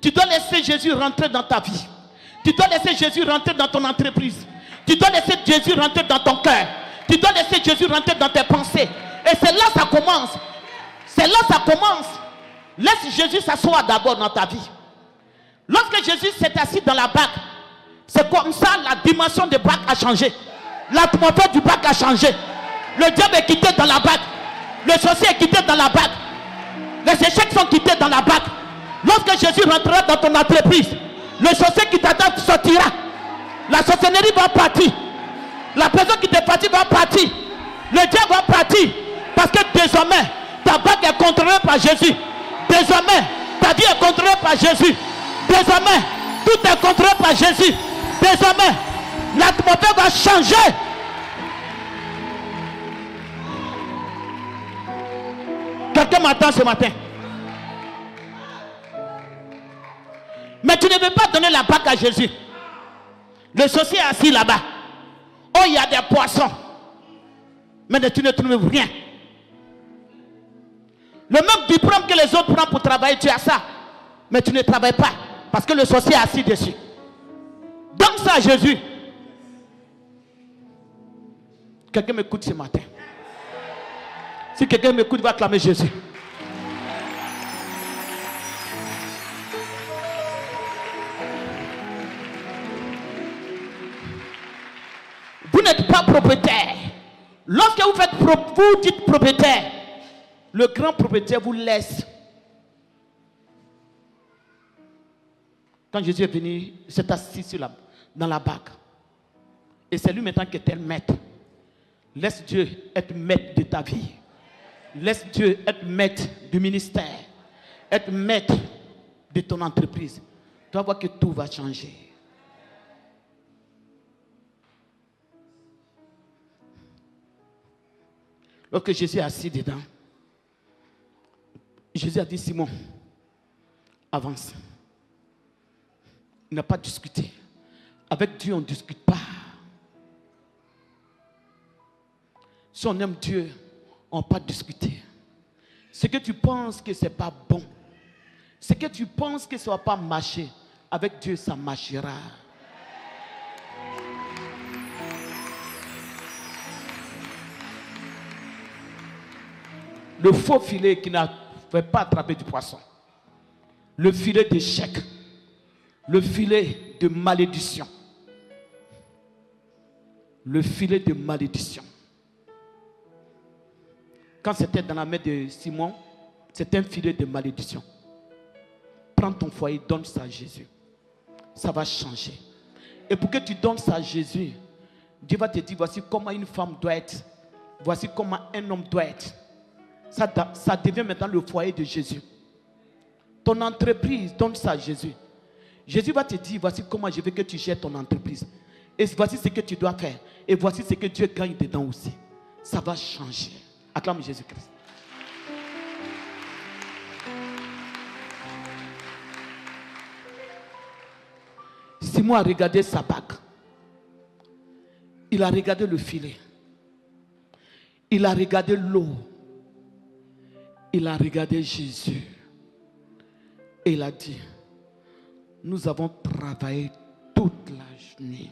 Tu dois laisser Jésus rentrer dans ta vie. Tu dois laisser Jésus rentrer dans ton entreprise. Tu dois laisser Jésus rentrer dans ton cœur. Tu dois laisser Jésus rentrer dans tes pensées. Et c'est là que ça commence. C'est là que ça commence. Laisse Jésus s'asseoir d'abord dans ta vie. Lorsque Jésus s'est assis dans la barque, c'est comme ça la dimension de barque a changé. L'atmosphère du barque a changé. Le diable est quitté dans la barque. Le sorcier est quitté dans la barque. Les échecs sont quittés dans la barque. Lorsque Jésus rentrera dans ton entreprise, le sorcier qui t'attend sortira. La sorcellerie va partir. La personne qui t'est partie va partir. Le diable va partir. Parce que désormais, ta barque est contrôlée par Jésus. Désormais, ta vie est contrôlée par Jésus. Désormais, tout est contrôlé par Jésus. Désormais, l'atmosphère va changer. Quelqu'un m'attend ce matin. Mais tu ne veux pas donner la barque à Jésus. Le sorcier est assis là-bas. Oh, il y a des poissons. Mais tu ne trouves rien. Le même diplôme que les autres prennent pour travailler, tu as ça. Mais tu ne travailles pas. Parce que le sorcier est assis dessus. Donne ça à Jésus. Quelqu'un m'écoute ce matin. Si quelqu'un m'écoute, va acclamer Jésus. Vous n'êtes pas propriétaire. Lorsque vous dites propriétaire, le grand propriétaire vous laisse. Quand Jésus est venu, il s'est assis dans la barque. Et c'est lui maintenant qui est le maître. Laisse Dieu être maître de ta vie. Laisse Dieu être maître du ministère. Être maître de ton entreprise. Tu vas voir que tout va changer. Lorsque Jésus est assis dedans, Jésus a dit, Simon, avance. Il n'a pas discuté. Avec Dieu, on ne discute pas. Si on aime Dieu, on ne va pas discuter. Ce que tu penses que ce n'est pas bon, ce que tu penses que ça ne va pas marcher, avec Dieu, ça marchera. Le faux filet qui n'a fait pas attraper du poisson. Le filet d'échec. Le filet de malédiction. Le filet de malédiction. Quand c'était dans la main de Simon, c'était un filet de malédiction. Prends ton foyer, donne ça à Jésus. Ça va changer. Et pour que tu donnes ça à Jésus, Dieu va te dire, voici comment une femme doit être. Voici comment un homme doit être. Ça devient maintenant le foyer de Jésus. Ton entreprise, donne ça à Jésus. Jésus va te dire, voici comment je veux que tu gères ton entreprise. Et voici ce que tu dois faire. Et voici ce que Dieu gagne dedans aussi. Ça va changer. Acclame Jésus-Christ. Simon a regardé sa bague. Il a regardé le filet. Il a regardé l'eau. Il a regardé Jésus. Et il a dit, nous avons travaillé toute la nuit.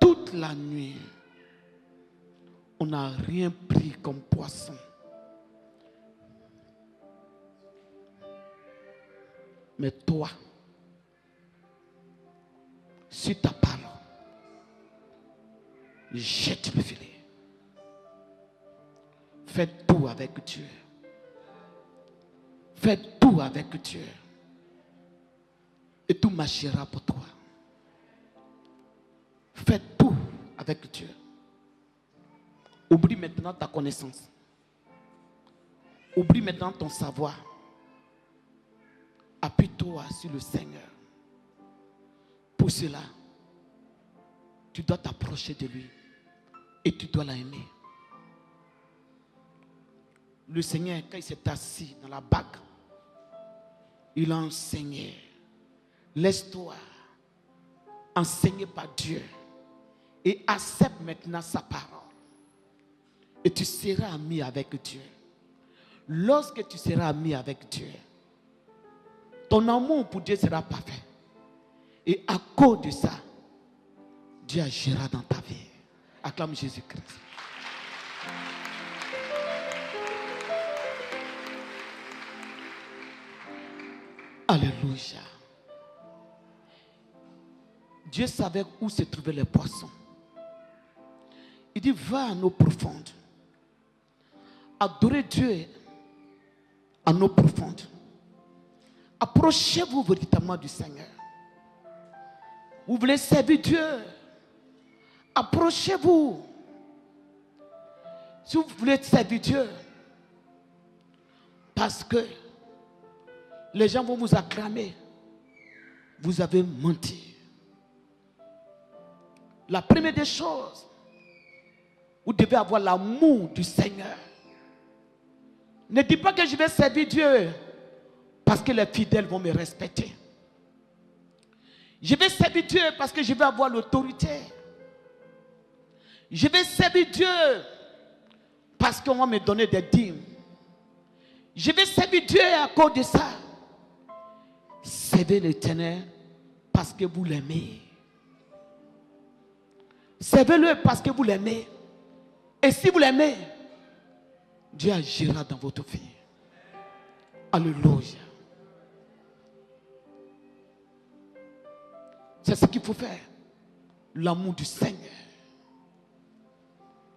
Toute la nuit. On n'a rien pris comme poisson. Mais toi, sur ta parole, jette le filet. Fais tout avec Dieu. Fais tout avec Dieu. Et tout marchera pour toi. Fais tout avec Dieu. Oublie maintenant ta connaissance. Oublie maintenant ton savoir. Appuie-toi sur le Seigneur. Pour cela, tu dois t'approcher de lui et tu dois l'aimer. Le Seigneur, quand il s'est assis dans la bague, il a enseigné. Laisse-toi enseigner par Dieu et accepte maintenant sa parole. Et tu seras ami avec Dieu. Lorsque tu seras ami avec Dieu, ton amour pour Dieu sera parfait. Et à cause de ça, Dieu agira dans ta vie. Acclame Jésus-Christ. Alléluia. Dieu savait où se trouvaient les poissons. Il dit, va à l'eau profonde. Adorez Dieu à l'eau profonde. Approchez-vous véritablement du Seigneur. Vous voulez servir Dieu. Approchez-vous. Si vous voulez servir Dieu, parce que les gens vont vous acclamer, vous avez menti. La première des choses, vous devez avoir l'amour du Seigneur. Ne dis pas que je vais servir Dieu parce que les fidèles vont me respecter. Je vais servir Dieu parce que je vais avoir l'autorité. Je vais servir Dieu parce qu'on va me donner des dîmes. Je vais servir Dieu à cause de ça. Servez l'Éternel parce que vous l'aimez. Servez-le parce que vous l'aimez. Et si vous l'aimez, Dieu agira dans votre vie. Alléluia. C'est ce qu'il faut faire. L'amour du Seigneur.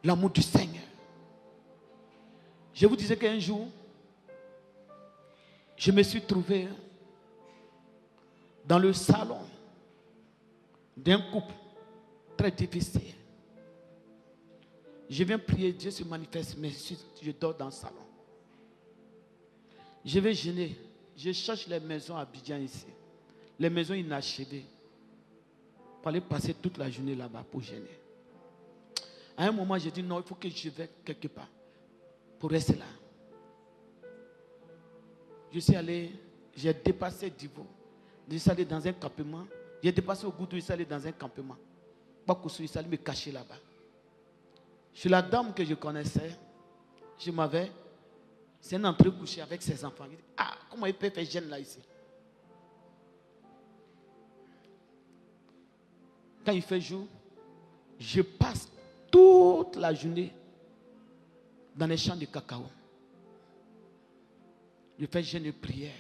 L'amour du Seigneur. Je vous disais qu'un jour, je me suis trouvé dans le salon d'un couple très difficile. Je viens prier, Dieu se manifeste, mais je dors dans le salon. Je vais gêner. Je cherche les maisons à Abidjan ici. Les maisons inachevées. Pour aller passer toute la journée là-bas pour gêner. À un moment, j'ai dit non, il faut que je vais quelque part pour rester là. Je suis allé, j'ai dépassé Divo. Je suis allé dans un campement. J'ai dépassé au Goudou, je suis allé dans un campement. Bakoussou, je suis allé me cacher là-bas. Je suis la dame que je connaissais. C'est un entrée couché avec ses enfants. Je dis, ah, comment il peut faire gêne là ici? Quand il fait jour, je passe toute la journée dans les champs de cacao. Je fais jeûne et prière.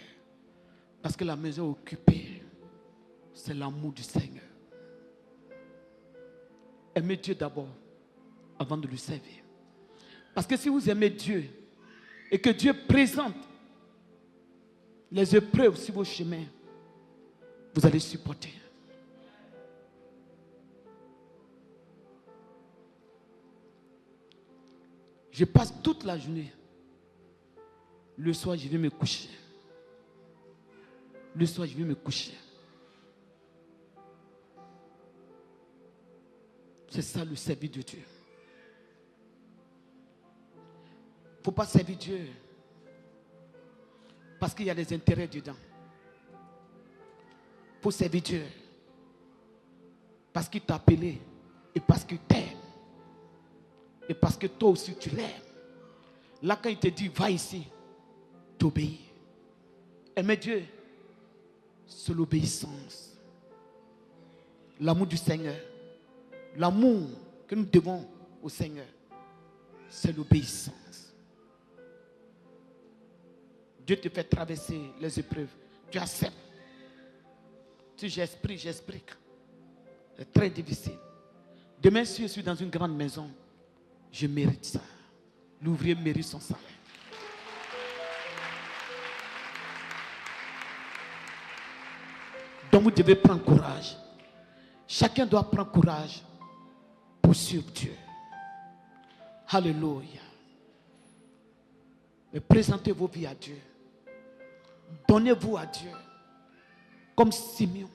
Parce que la maison est occupée. C'est l'amour du Seigneur. Aimez Dieu d'abord avant de le servir. Parce que si vous aimez Dieu et que Dieu présente les épreuves sur vos chemins, vous allez supporter. Je passe toute la journée. Le soir, je vais me coucher. Le soir, je vais me coucher. C'est ça le service de Dieu. Il ne faut pas servir Dieu parce qu'il y a des intérêts dedans. Il faut servir Dieu parce qu'il t'a appelé et parce qu'il t'aime. Et parce que toi aussi tu l'aimes. Là quand il te dit va ici, tu obéis. Aimer Dieu, c'est l'obéissance. L'amour du Seigneur. L'amour que nous devons au Seigneur, c'est l'obéissance. Dieu te fait traverser les épreuves. Tu acceptes. Si j'explique. C'est très difficile. Demain, si je suis dans une grande maison, je mérite ça. L'ouvrier mérite son salaire. Donc vous devez prendre courage. Chacun doit prendre courage pour suivre Dieu. Alléluia. Et présentez vos vies à Dieu. Donnez-vous à Dieu. Comme Simeon.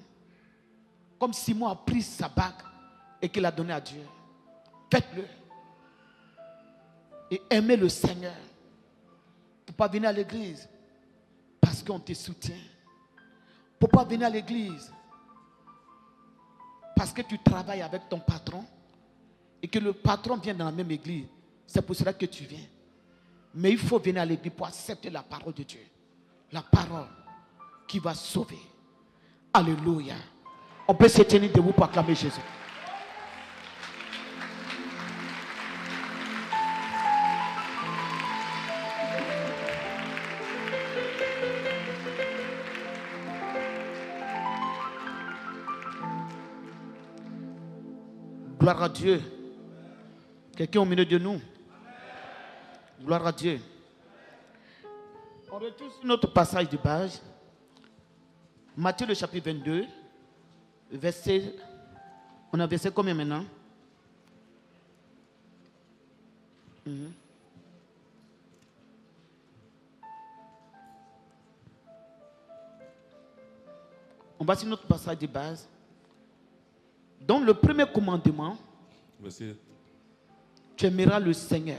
Comme Simon a pris sa bague et qu'il a donné à Dieu. Faites-le. Et aimez le Seigneur. Pour ne pas venir à l'église parce qu'on te soutient. Pour ne pas venir à l'église parce que tu travailles avec ton patron et que le patron vient dans la même église. C'est pour cela que tu viens. Mais il faut venir à l'église pour accepter la parole de Dieu. La parole qui va sauver. Alléluia. On peut se tenir debout pour acclamer Jésus. Gloire à Dieu. Quelqu'un au milieu de nous. Gloire à Dieu. On retourne sur notre passage de base. Matthieu le chapitre 22. Verset. On a versé combien maintenant? On va sur notre passage de base. Donc le premier commandement, Merci. tu aimeras le Seigneur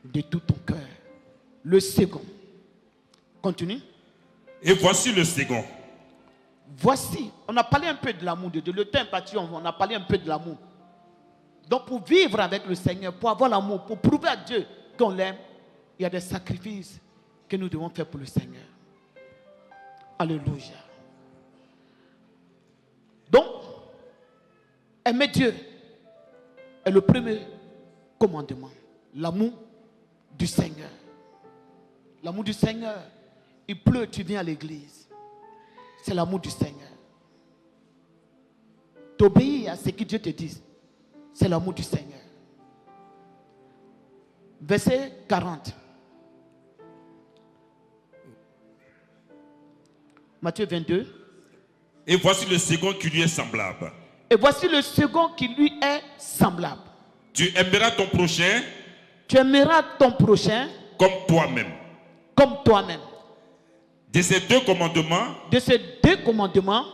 de tout ton cœur. Le second, continue. Et voici le second. Voici, on a parlé un peu de l'amour de Dieu. Le temps est parti, on a parlé un peu de l'amour. Donc pour vivre avec le Seigneur, pour avoir l'amour, pour prouver à Dieu qu'on l'aime, il y a des sacrifices que nous devons faire pour le Seigneur. Alléluia. Donc, aimer Dieu est le premier commandement. L'amour du Seigneur. L'amour du Seigneur. Il pleut, tu viens à l'église. C'est l'amour du Seigneur. T'obéir à ce que Dieu te dit. C'est l'amour du Seigneur. Verset 40. Matthieu 22. Et voici le second qui lui est semblable. Et voici le second qui lui est semblable. Tu aimeras ton prochain. Tu aimeras ton prochain Comme toi-même. comme toi-même. De ces deux commandements. De ces deux commandements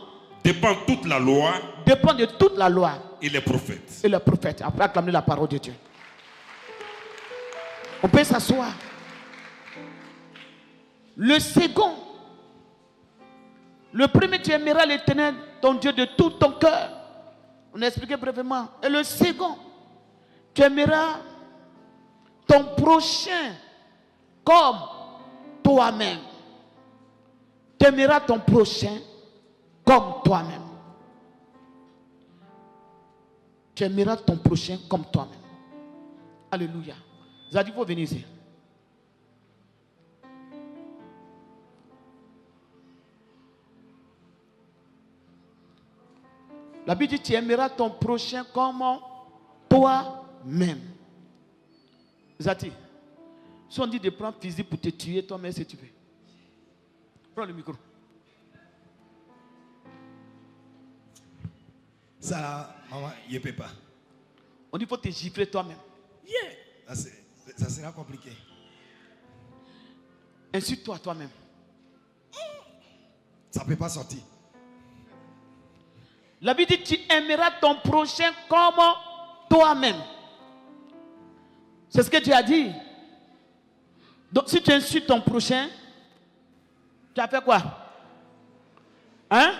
Dépend toute la loi. dépend de toute la loi Et les prophètes. et les prophètes. Après acclamer la parole de Dieu. On peut s'asseoir. Le second. Le premier, tu aimeras l'Éternel, ton Dieu, de tout ton cœur. On a expliqué brièvement. Et le second, tu aimeras ton prochain comme toi-même. Tu aimeras ton prochain comme toi-même. Tu aimeras ton prochain comme toi-même. Alléluia. Zadi, il faut venir ici. La Bible dit, tu aimeras ton prochain comme toi-même. Zati, si on dit de prendre fusil pour te tuer, toi-même, si tu veux. Prends le micro. Ça là, maman, il ne peut pas. On dit qu'il faut te gifler toi-même. Yeah. Ça sera compliqué. Insulte-toi toi-même. Ça ne peut pas sortir. La Bible dit tu aimeras ton prochain comme toi-même. C'est ce que Dieu a dit. Donc si tu insultes ton prochain, tu as fait quoi? Hein?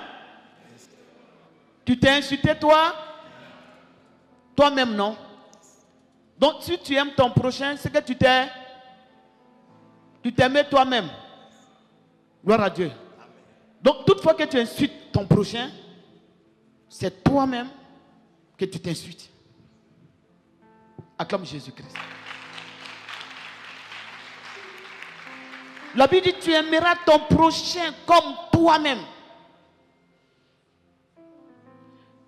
Tu t'es insulté toi-même, non? Donc si tu aimes ton prochain, c'est que tu t'aimais toi-même. Gloire à Dieu. Donc toutefois que tu insultes ton prochain, c'est toi-même que tu t'insultes. Acclame Jésus-Christ. La Bible dit tu aimeras ton prochain comme toi-même.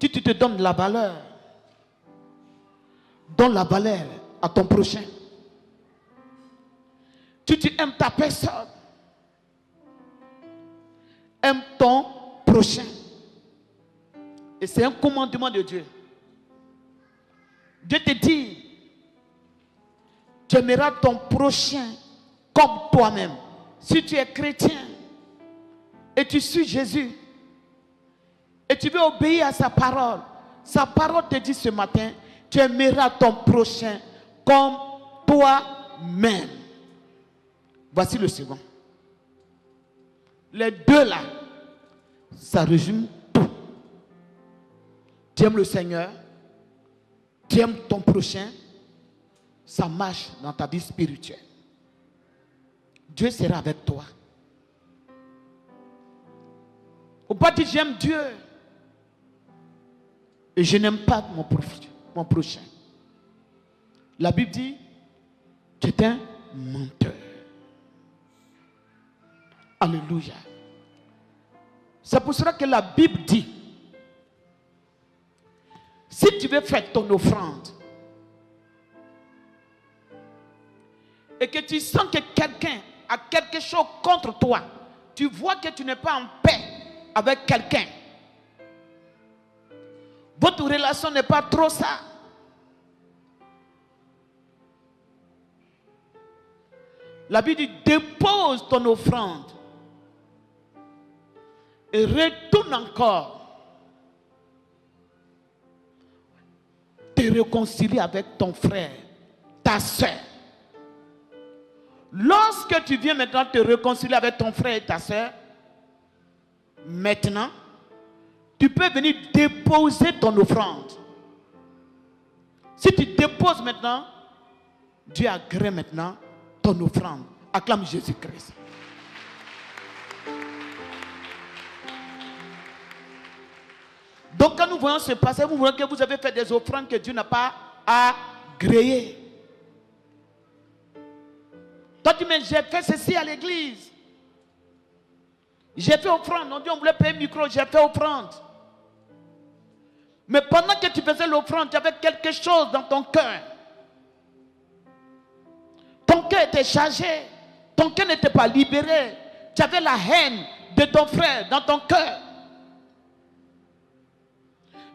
Si tu te donnes de la valeur, donne la valeur à ton prochain. Si tu aimes ta personne, aime ton prochain. Et c'est un commandement de Dieu. Dieu te dit, tu aimeras ton prochain comme toi-même. Si tu es chrétien et tu suis Jésus et tu veux obéir à sa parole te dit ce matin, tu aimeras ton prochain comme toi-même. Voici le second. Les deux là, ça résume tout. Tu aimes le Seigneur, tu aimes ton prochain, ça marche dans ta vie spirituelle. Dieu sera avec toi. Au pas dire j'aime Dieu et je n'aime pas mon prochain. La Bible dit tu es un menteur. Alléluia. C'est pour cela que la Bible dit si tu veux faire ton offrande et que tu sens que quelqu'un a quelque chose contre toi, tu vois que tu n'es pas en paix avec quelqu'un, votre relation n'est pas trop ça, la Bible dit dépose ton offrande et retourne encore te réconcilier avec ton frère, ta soeur. Lorsque tu viens maintenant te réconcilier avec ton frère et ta soeur, maintenant, tu peux venir déposer ton offrande. Si tu déposes maintenant, Dieu agrée maintenant ton offrande. Acclame Jésus-Christ. Donc quand nous voyons ce passage, vous voyez que vous avez fait des offrandes que Dieu n'a pas agréées. Toi tu dis mais j'ai fait ceci à l'église. J'ai fait offrande. On dit on voulait payer le micro, j'ai fait offrande. Mais pendant que tu faisais l'offrande, tu avais quelque chose dans ton cœur. Ton cœur était chargé. Ton cœur n'était pas libéré. Tu avais la haine de ton frère dans ton cœur.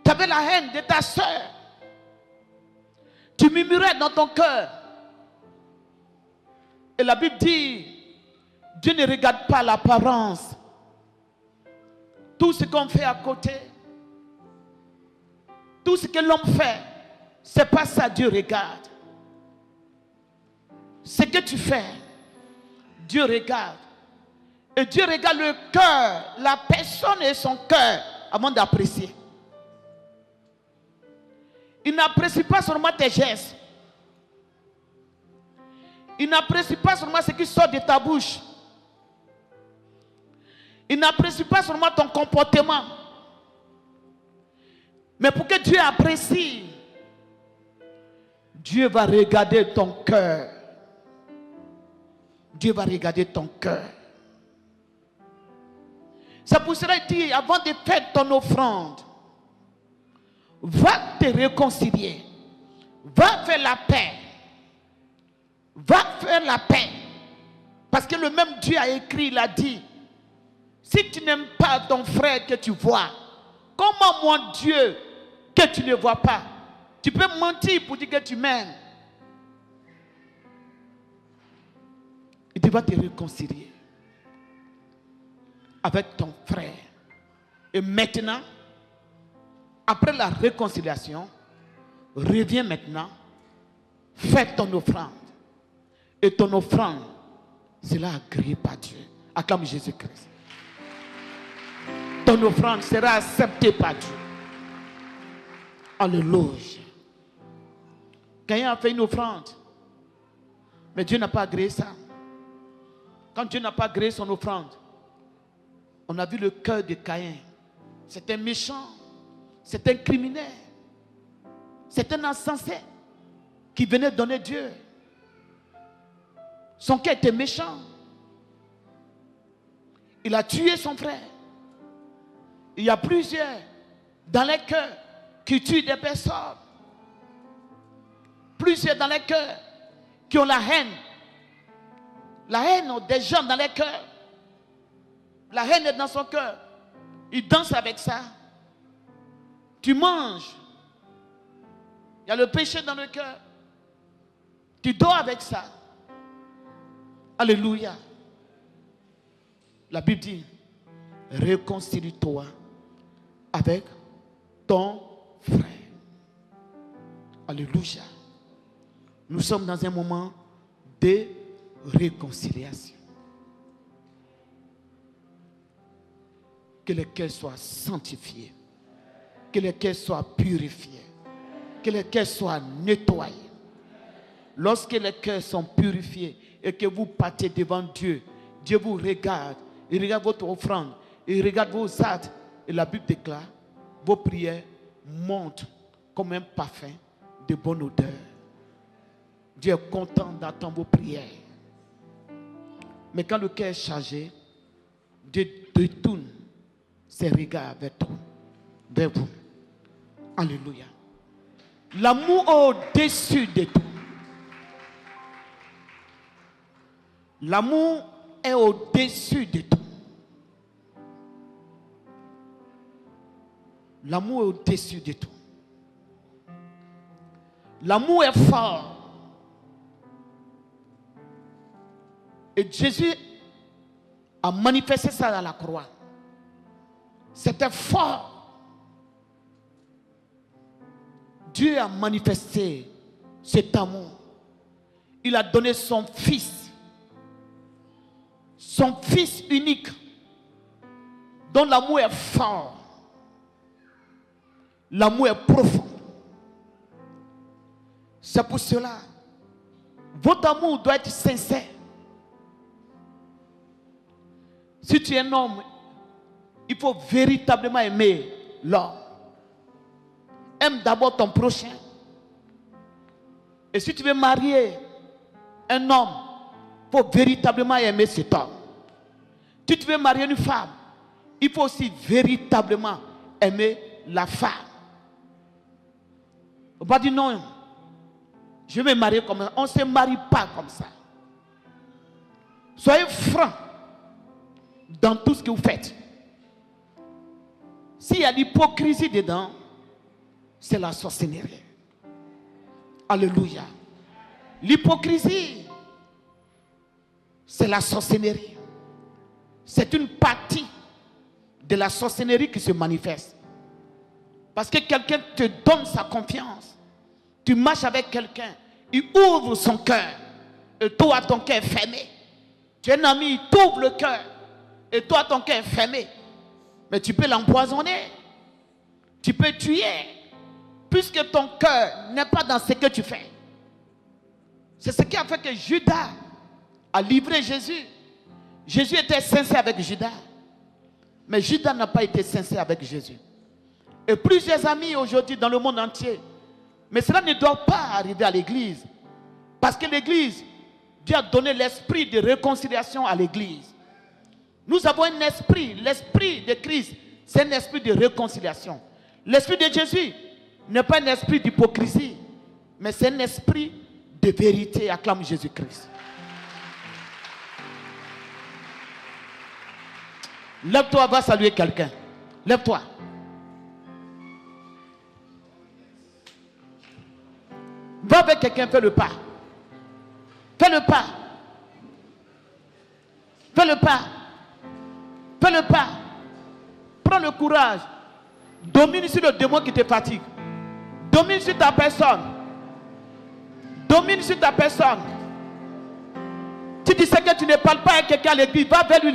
Tu avais la haine de ta soeur. Tu murmurais dans ton cœur. Et la Bible dit, Dieu ne regarde pas l'apparence. Tout ce qu'on fait à côté, tout ce que l'homme fait, c'est pas ça Dieu regarde. Ce que tu fais, Dieu regarde. Et Dieu regarde le cœur, la personne et son cœur avant d'apprécier. Il n'apprécie pas seulement tes gestes. Il n'apprécie pas seulement ce qui sort de ta bouche. Il n'apprécie pas seulement ton comportement. Mais pour que Dieu apprécie, Dieu va regarder ton cœur. Dieu va regarder ton cœur. C'est pour cela qu'il dit, avant de faire ton offrande, va te réconcilier. Va faire la paix. Va faire la paix. Parce que le même Dieu a écrit, il a dit, si tu n'aimes pas ton frère que tu vois, comment mon Dieu que tu ne vois pas? Tu peux mentir pour dire que tu m'aimes. Et tu vas te réconcilier avec ton frère. Et maintenant, Après la réconciliation, reviens maintenant, fais ton offrande. Et ton offrande sera agréée par Dieu. Acclame Jésus-Christ. Ton offrande sera acceptée par Dieu. Alléluia. Caïn a fait une offrande, mais Dieu n'a pas agréé ça. Quand Dieu n'a pas agréé son offrande, on a vu le cœur de Caïn. C'est un méchant, c'est un criminel, c'est un insensé qui venait donner Dieu. Son cœur était méchant. Il a tué son frère. Il y a plusieurs dans les cœurs qui tuent des personnes. Plusieurs dans les cœurs qui ont la haine. La haine des gens dans les cœurs. La haine est dans son cœur. Il danse avec ça. Tu manges. Il y a le péché dans le cœur. Tu dors avec ça. Alléluia. La Bible dit, réconcilie-toi avec ton frère. Alléluia. Nous sommes dans un moment de réconciliation. Que les cœurs soient sanctifiés. Que les cœurs soient purifiés. Que les cœurs soient nettoyés. Lorsque les cœurs sont purifiés et que vous partez devant Dieu, Dieu vous regarde. Il regarde votre offrande. Il regarde vos actes. Et la Bible déclare, vos prières montent comme un parfum de bonne odeur. Dieu est content d'entendre vos prières. Mais quand le cœur est chargé, Dieu détourne ses regards vers vous. Alléluia. L'amour au-dessus de tout. L'amour est au-dessus de tout. L'amour est au-dessus de tout. L'amour est fort. Et Jésus a manifesté ça à la croix. C'était fort. Dieu a manifesté cet amour. Il a donné son fils unique, dont l'amour est fort. L'amour est profond. C'est pour cela, votre amour doit être sincère. Si tu es un homme, il faut véritablement aimer l'homme. Aime d'abord ton prochain. Et si tu veux marier un homme, il faut véritablement aimer cet homme. Si tu veux marier une femme, il faut aussi véritablement aimer la femme. On va dire non, je vais me marier comme ça. On ne se marie pas comme ça. Soyez francs dans tout ce que vous faites. S'il y a l'hypocrisie dedans, c'est la sorcellerie. Alléluia. L'hypocrisie, c'est la sorcellerie. C'est une partie de la sorcellerie qui se manifeste. Parce que quelqu'un te donne sa confiance. Tu marches avec quelqu'un, il ouvre son cœur. Et toi, ton cœur est fermé. Tu es un ami, il t'ouvre le cœur. Et toi, ton cœur est fermé. Mais tu peux l'empoisonner. Tu peux tuer. Puisque ton cœur n'est pas dans ce que tu fais. C'est ce qui a fait que Judas a livré Jésus. Jésus était sincère avec Judas. Mais Judas n'a pas été sincère avec Jésus. Et plusieurs amis aujourd'hui dans le monde entier. Mais cela ne doit pas arriver à l'église. Parce que l'église, Dieu a donné l'esprit de réconciliation à l'église. Nous avons un esprit, l'esprit de Christ, c'est un esprit de réconciliation. L'esprit de Jésus n'est pas un esprit d'hypocrisie, mais c'est un esprit de vérité. Acclame Jésus-Christ. Lève-toi, va saluer quelqu'un. Lève-toi. Va avec quelqu'un, fais le pas. Fais le pas. Fais le pas. Fais le pas. Prends le courage Domine sur le démon qui te fatigue. Domine sur ta personne. Domine sur ta personne. Si tu sais que tu ne parles pas avec quelqu'un à l'église, va vers lui.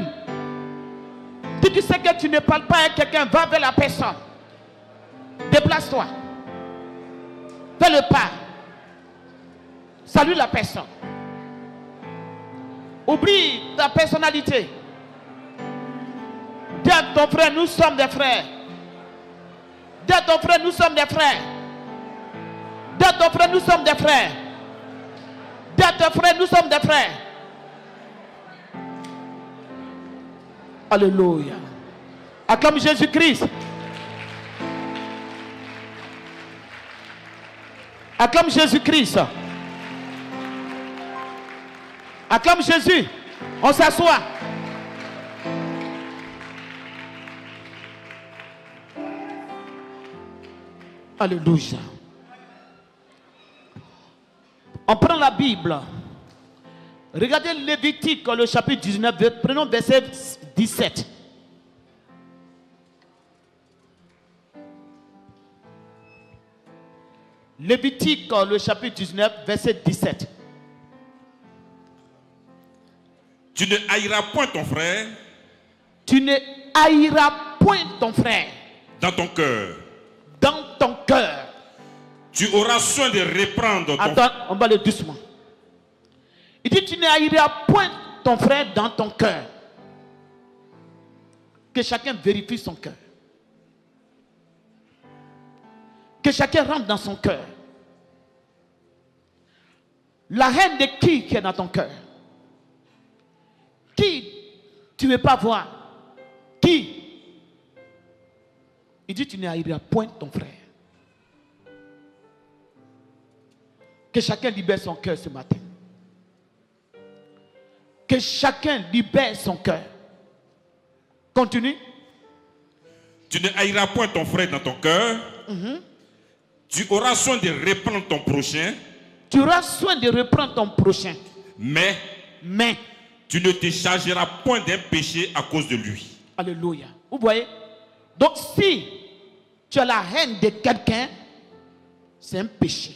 Si tu sais que tu ne parles pas avec quelqu'un, va vers la personne. Déplace-toi. Fais le pas. Salue la personne. Oublie ta personnalité. Dis à ton frère, nous sommes des frères. Dis à ton frère, nous sommes des frères. Dis à ton frère, nous sommes des frères. Dis à ton frère, nous sommes des frères. Alléluia. Acclame Jésus-Christ. Acclame Jésus-Christ. Acclame Jésus. On s'assoit. Alléluia. On prend la Bible. Regardez Lévitique, le chapitre 19, prenons verset 17. Lévitique, le chapitre 19, verset 17. Tu ne haïras point ton frère. Tu ne haïras point ton frère. Dans ton cœur. Dans ton cœur. Tu auras soin de reprendre ton... Attends, on va aller doucement. Il dit, tu ne haïras point ton frère dans ton cœur. Que chacun vérifie son cœur. Que chacun rentre dans son cœur. La haine de qui est dans ton cœur? Qui tu ne veux pas voir? Qui? Il dit, tu ne haïras point ton frère. Que chacun libère son cœur ce matin. Que chacun libère son cœur. Continue. Tu ne haïras point ton frère dans ton cœur. Tu auras soin de reprendre ton prochain. Tu auras soin de reprendre ton prochain. Mais tu ne te chargeras point d'un péché à cause de lui. Alléluia. Vous voyez? Donc si tu as la haine de quelqu'un, c'est un péché.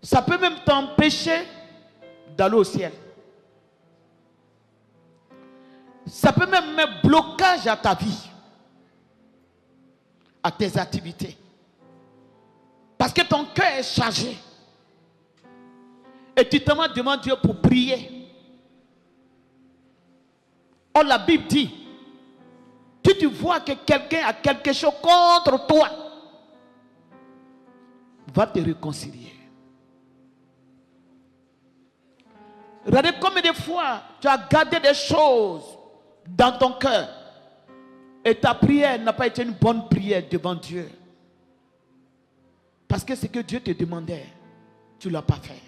Ça peut même t'empêcher d'aller au ciel. Ça peut même mettre blocage à ta vie, à tes activités. Parce que ton cœur est chargé. Et tu te demandes Dieu pour prier. Or la Bible dit, si tu vois que quelqu'un a quelque chose contre toi, va te réconcilier. Regardez combien de fois tu as gardé des choses dans ton cœur et ta prière n'a pas été une bonne prière devant Dieu. Parce que ce que Dieu te demandait, tu ne l'as pas fait.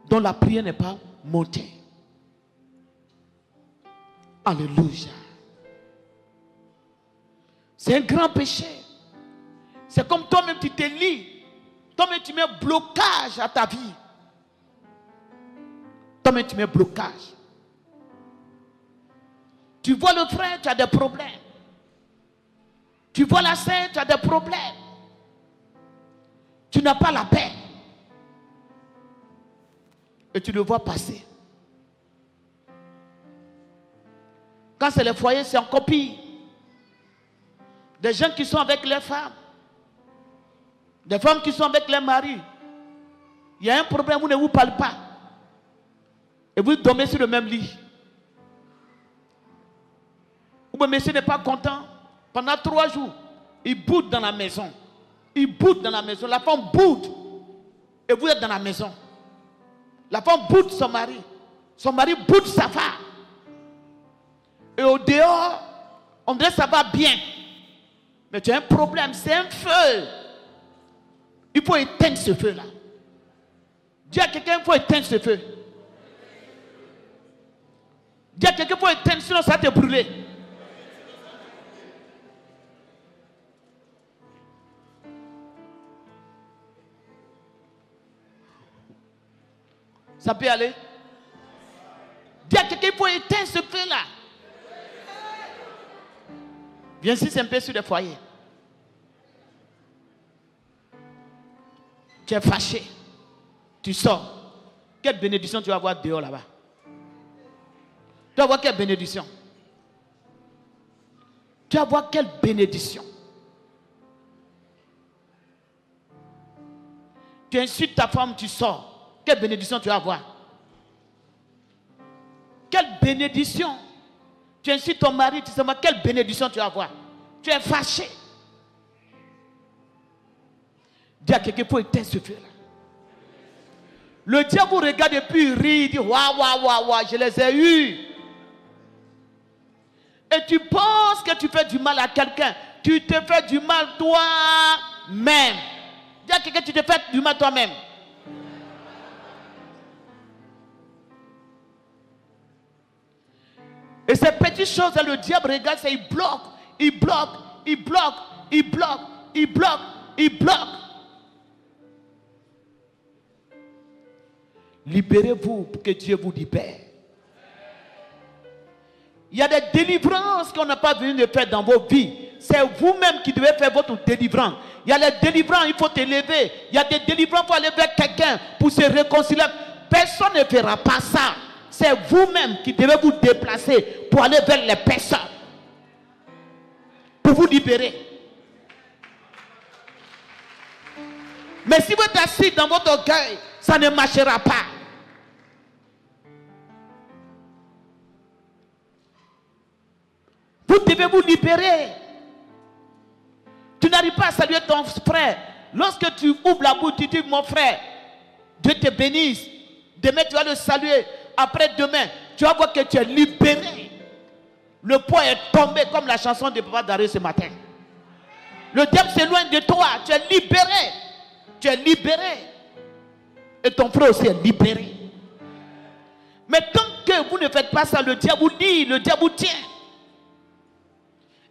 Donc la prière n'est pas montée. Alléluia. C'est un grand péché. C'est comme toi-même tu te lis. Toi-même tu mets blocage à ta vie. Toi-même tu mets blocage. Tu vois le frère, tu as des problèmes. Tu vois la sœur, tu as des problèmes. Tu n'as pas la paix. Et tu le vois passer. Quand c'est les foyers, c'est encore pire. Des gens qui sont avec les femmes. Des femmes qui sont avec les maris. Il y a un problème, vous ne vous parlez pas. Et vous dormez sur le même lit. Ou le monsieur n'est pas content. Pendant 3 jours, il boude dans la maison. Il boude dans la maison. La femme boude. Et vous êtes dans la maison. La femme boude son mari. Son mari boude sa femme. Et au dehors, on dirait que ça va bien. Mais tu as un problème, c'est un feu. Il faut éteindre ce feu-là. Dis à quelqu'un, il faut éteindre ce feu. Dis à quelqu'un, il faut éteindre, sinon ça va te brûler. Ça peut aller? Dis à quelqu'un, il faut éteindre ce feu-là. Viens ici, c'est un peu sur le foyer. Tu es fâché. Tu sors. Quelle bénédiction tu vas avoir dehors là-bas? Tu vas voir quelle bénédiction. Tu vas voir quelle bénédiction. Tu insultes ta femme, tu sors. Quelle bénédiction tu vas avoir? Quelle bénédiction. Tu insultes ton mari, tu sais moi, quelle bénédiction tu vas avoir? Tu es fâché. Dis à quelqu'un, il faut éteindre ce feu-là. Le diable vous regarde et puis il rit, il dit, waouh, waouh, waouh, waouh, je les ai eus. Et tu penses que tu fais du mal à quelqu'un. Tu te fais du mal toi-même. Dis à quelqu'un, tu te fais du mal toi-même. Et ces petites choses, le diable regarde, c'est il bloque, il bloque, il bloque, il bloque, il bloque, il bloque. Libérez-vous pour que Dieu vous libère. Il y a des délivrances qu'on n'a pas venu de faire dans vos vies. C'est vous-même qui devez faire votre délivrance. Il y a les délivrances, il faut t'élever. Il y a des délivrances pour aller vers quelqu'un, pour se réconcilier. Personne ne fera pas ça. C'est vous-même qui devez vous déplacer pour aller vers les personnes. Pour vous libérer. Mais si vous êtes assis dans votre orgueil, ça ne marchera pas. Vous devez vous libérer. Tu n'arrives pas à saluer ton frère. Lorsque tu ouvres la bouche, tu dis, mon frère, Dieu te bénisse. Demain, tu vas le saluer. Après demain, tu vas voir que tu es libéré. Le poids est tombé comme la chanson de Papa Daré ce matin. Le diable s'éloigne de toi. Tu es libéré. Tu es libéré. Et ton frère aussi est libéré. Mais tant que vous ne faites pas ça, le diable vous lie, le diable vous tient.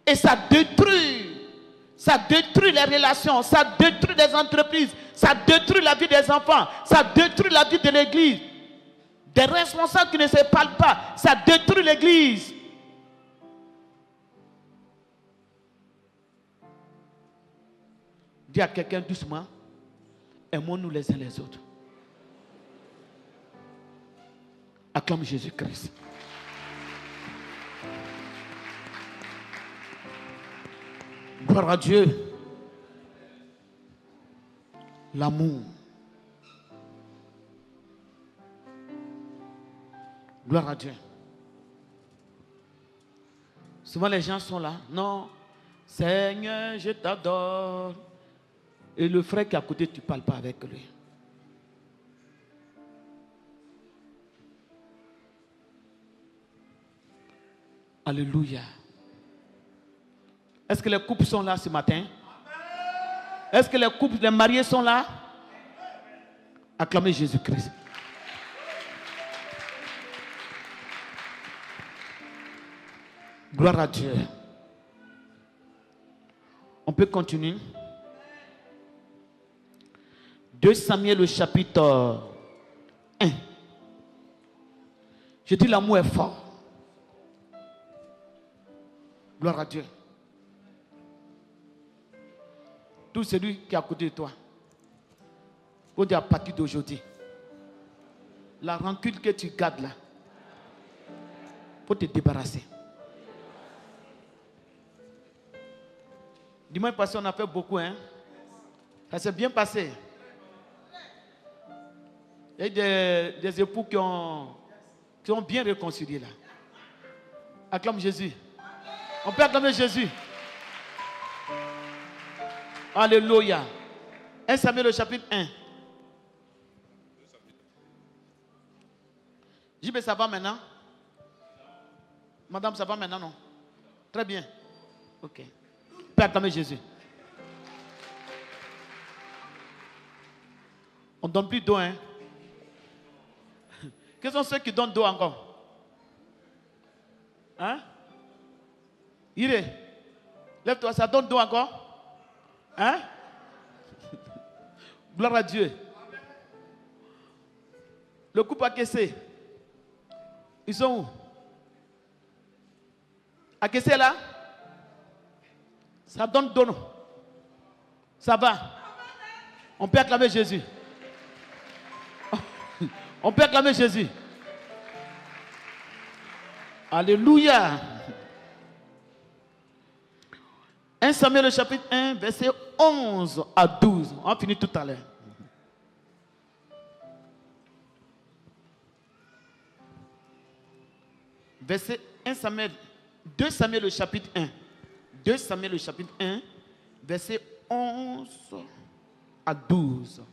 Et ça détruit les relations, ça détruit les entreprises, ça détruit la vie des enfants, ça détruit la vie de l'église. Des responsables qui ne se parlent pas, ça détruit l'église. Dis à quelqu'un doucement, aimons-nous les uns les autres. Acclame Jésus-Christ. Gloire à Dieu. L'amour. Gloire à Dieu. Souvent les gens sont là. Non, Seigneur, je t'adore. Et le frère qui est à côté, tu ne parles pas avec lui. Alléluia. Est-ce que les couples sont là ce matin? Est-ce que les couples, les mariés sont là? Acclamez Jésus-Christ. Gloire à Dieu. On peut continuer. 2 Samuel au chapitre 1. Je dis l'amour est fort. Gloire à Dieu. Tout celui qui est à côté de toi, faut dire à partir d'aujourd'hui, la rancune que tu gardes là, faut te débarrasser. Dimanche passé, on a fait beaucoup, hein. Ça s'est bien passé. Il y a eu des époux qui ont bien réconcilié là. Acclame Jésus. On peut acclamer Jésus. Alléluia. 1 Samuel au chapitre 1. JB, ça va maintenant? Madame, ça va maintenant, non? Très bien. Ok. On peut acclamer Jésus. On ne donne plus d'eau, hein? Quels sont ceux qui donnent d'eau encore? Hein? Iré, lève-toi, ça donne d'eau encore? Hein? Gloire à Dieu. Le couple à Kessé, ils sont où? À Kessé là? Ça donne donne. Ça va. On peut acclamer Jésus. On peut acclamer Jésus. Alléluia. 1 Samuel, le chapitre 1, verset 11 à 12. On a fini tout à l'heure. Verset 1 Samuel, 2 Samuel, le chapitre 1. 2 Samuel, le chapitre 1, verset 11 à 12.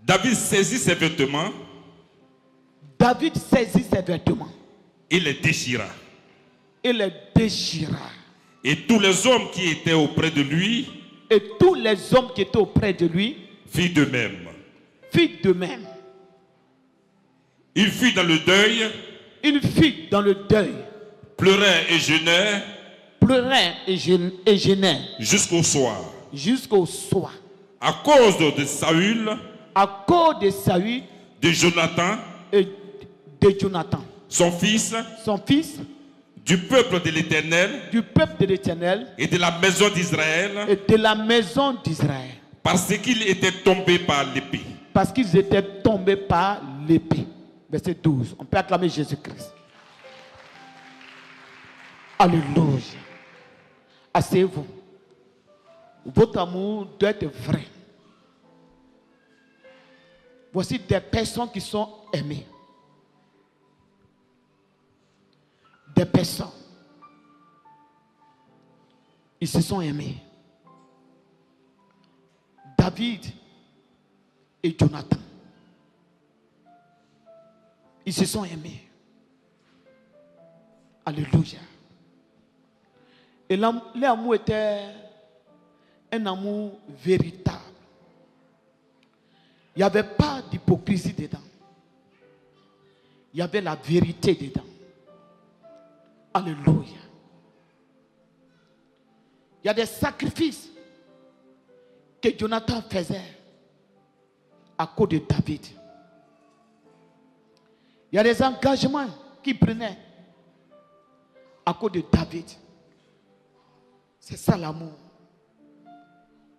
David saisit ses vêtements. David saisit ses vêtements. Il les déchira. Il les déchira. Et tous les hommes qui étaient auprès de lui, et tous les hommes qui étaient auprès de lui, firent de même. Fit de même. Il fut dans le deuil. Il fut dans le deuil. Pleurait et jeûnait. Pleurait et jeûnait. Jusqu'au soir. Jusqu'au soir. À cause de Saül. À cause de Saül. De Jonathan. Et de Jonathan. Son fils. Son fils. Du peuple de l'Éternel. Du peuple de l'Éternel. Et de la maison d'Israël. Et de la maison d'Israël. Parce qu'ils étaient tombés par l'épée. Parce qu'ils étaient tombés par l'épée. Verset 12. On peut acclamer Jésus-Christ. Alléluia. Asseyez-vous. Votre amour doit être vrai. Voici des personnes qui sont aimées. Des personnes. Ils se sont aimés. David et Jonathan. Ils se sont aimés. Alléluia. Et l'amour était un amour véritable. Il n'y avait pas d'hypocrisie dedans. Il y avait la vérité dedans. Alléluia. Il y a des sacrifices que Jonathan faisait à cause de David. Il y a des engagements qu'il prenait à cause de David. C'est ça l'amour.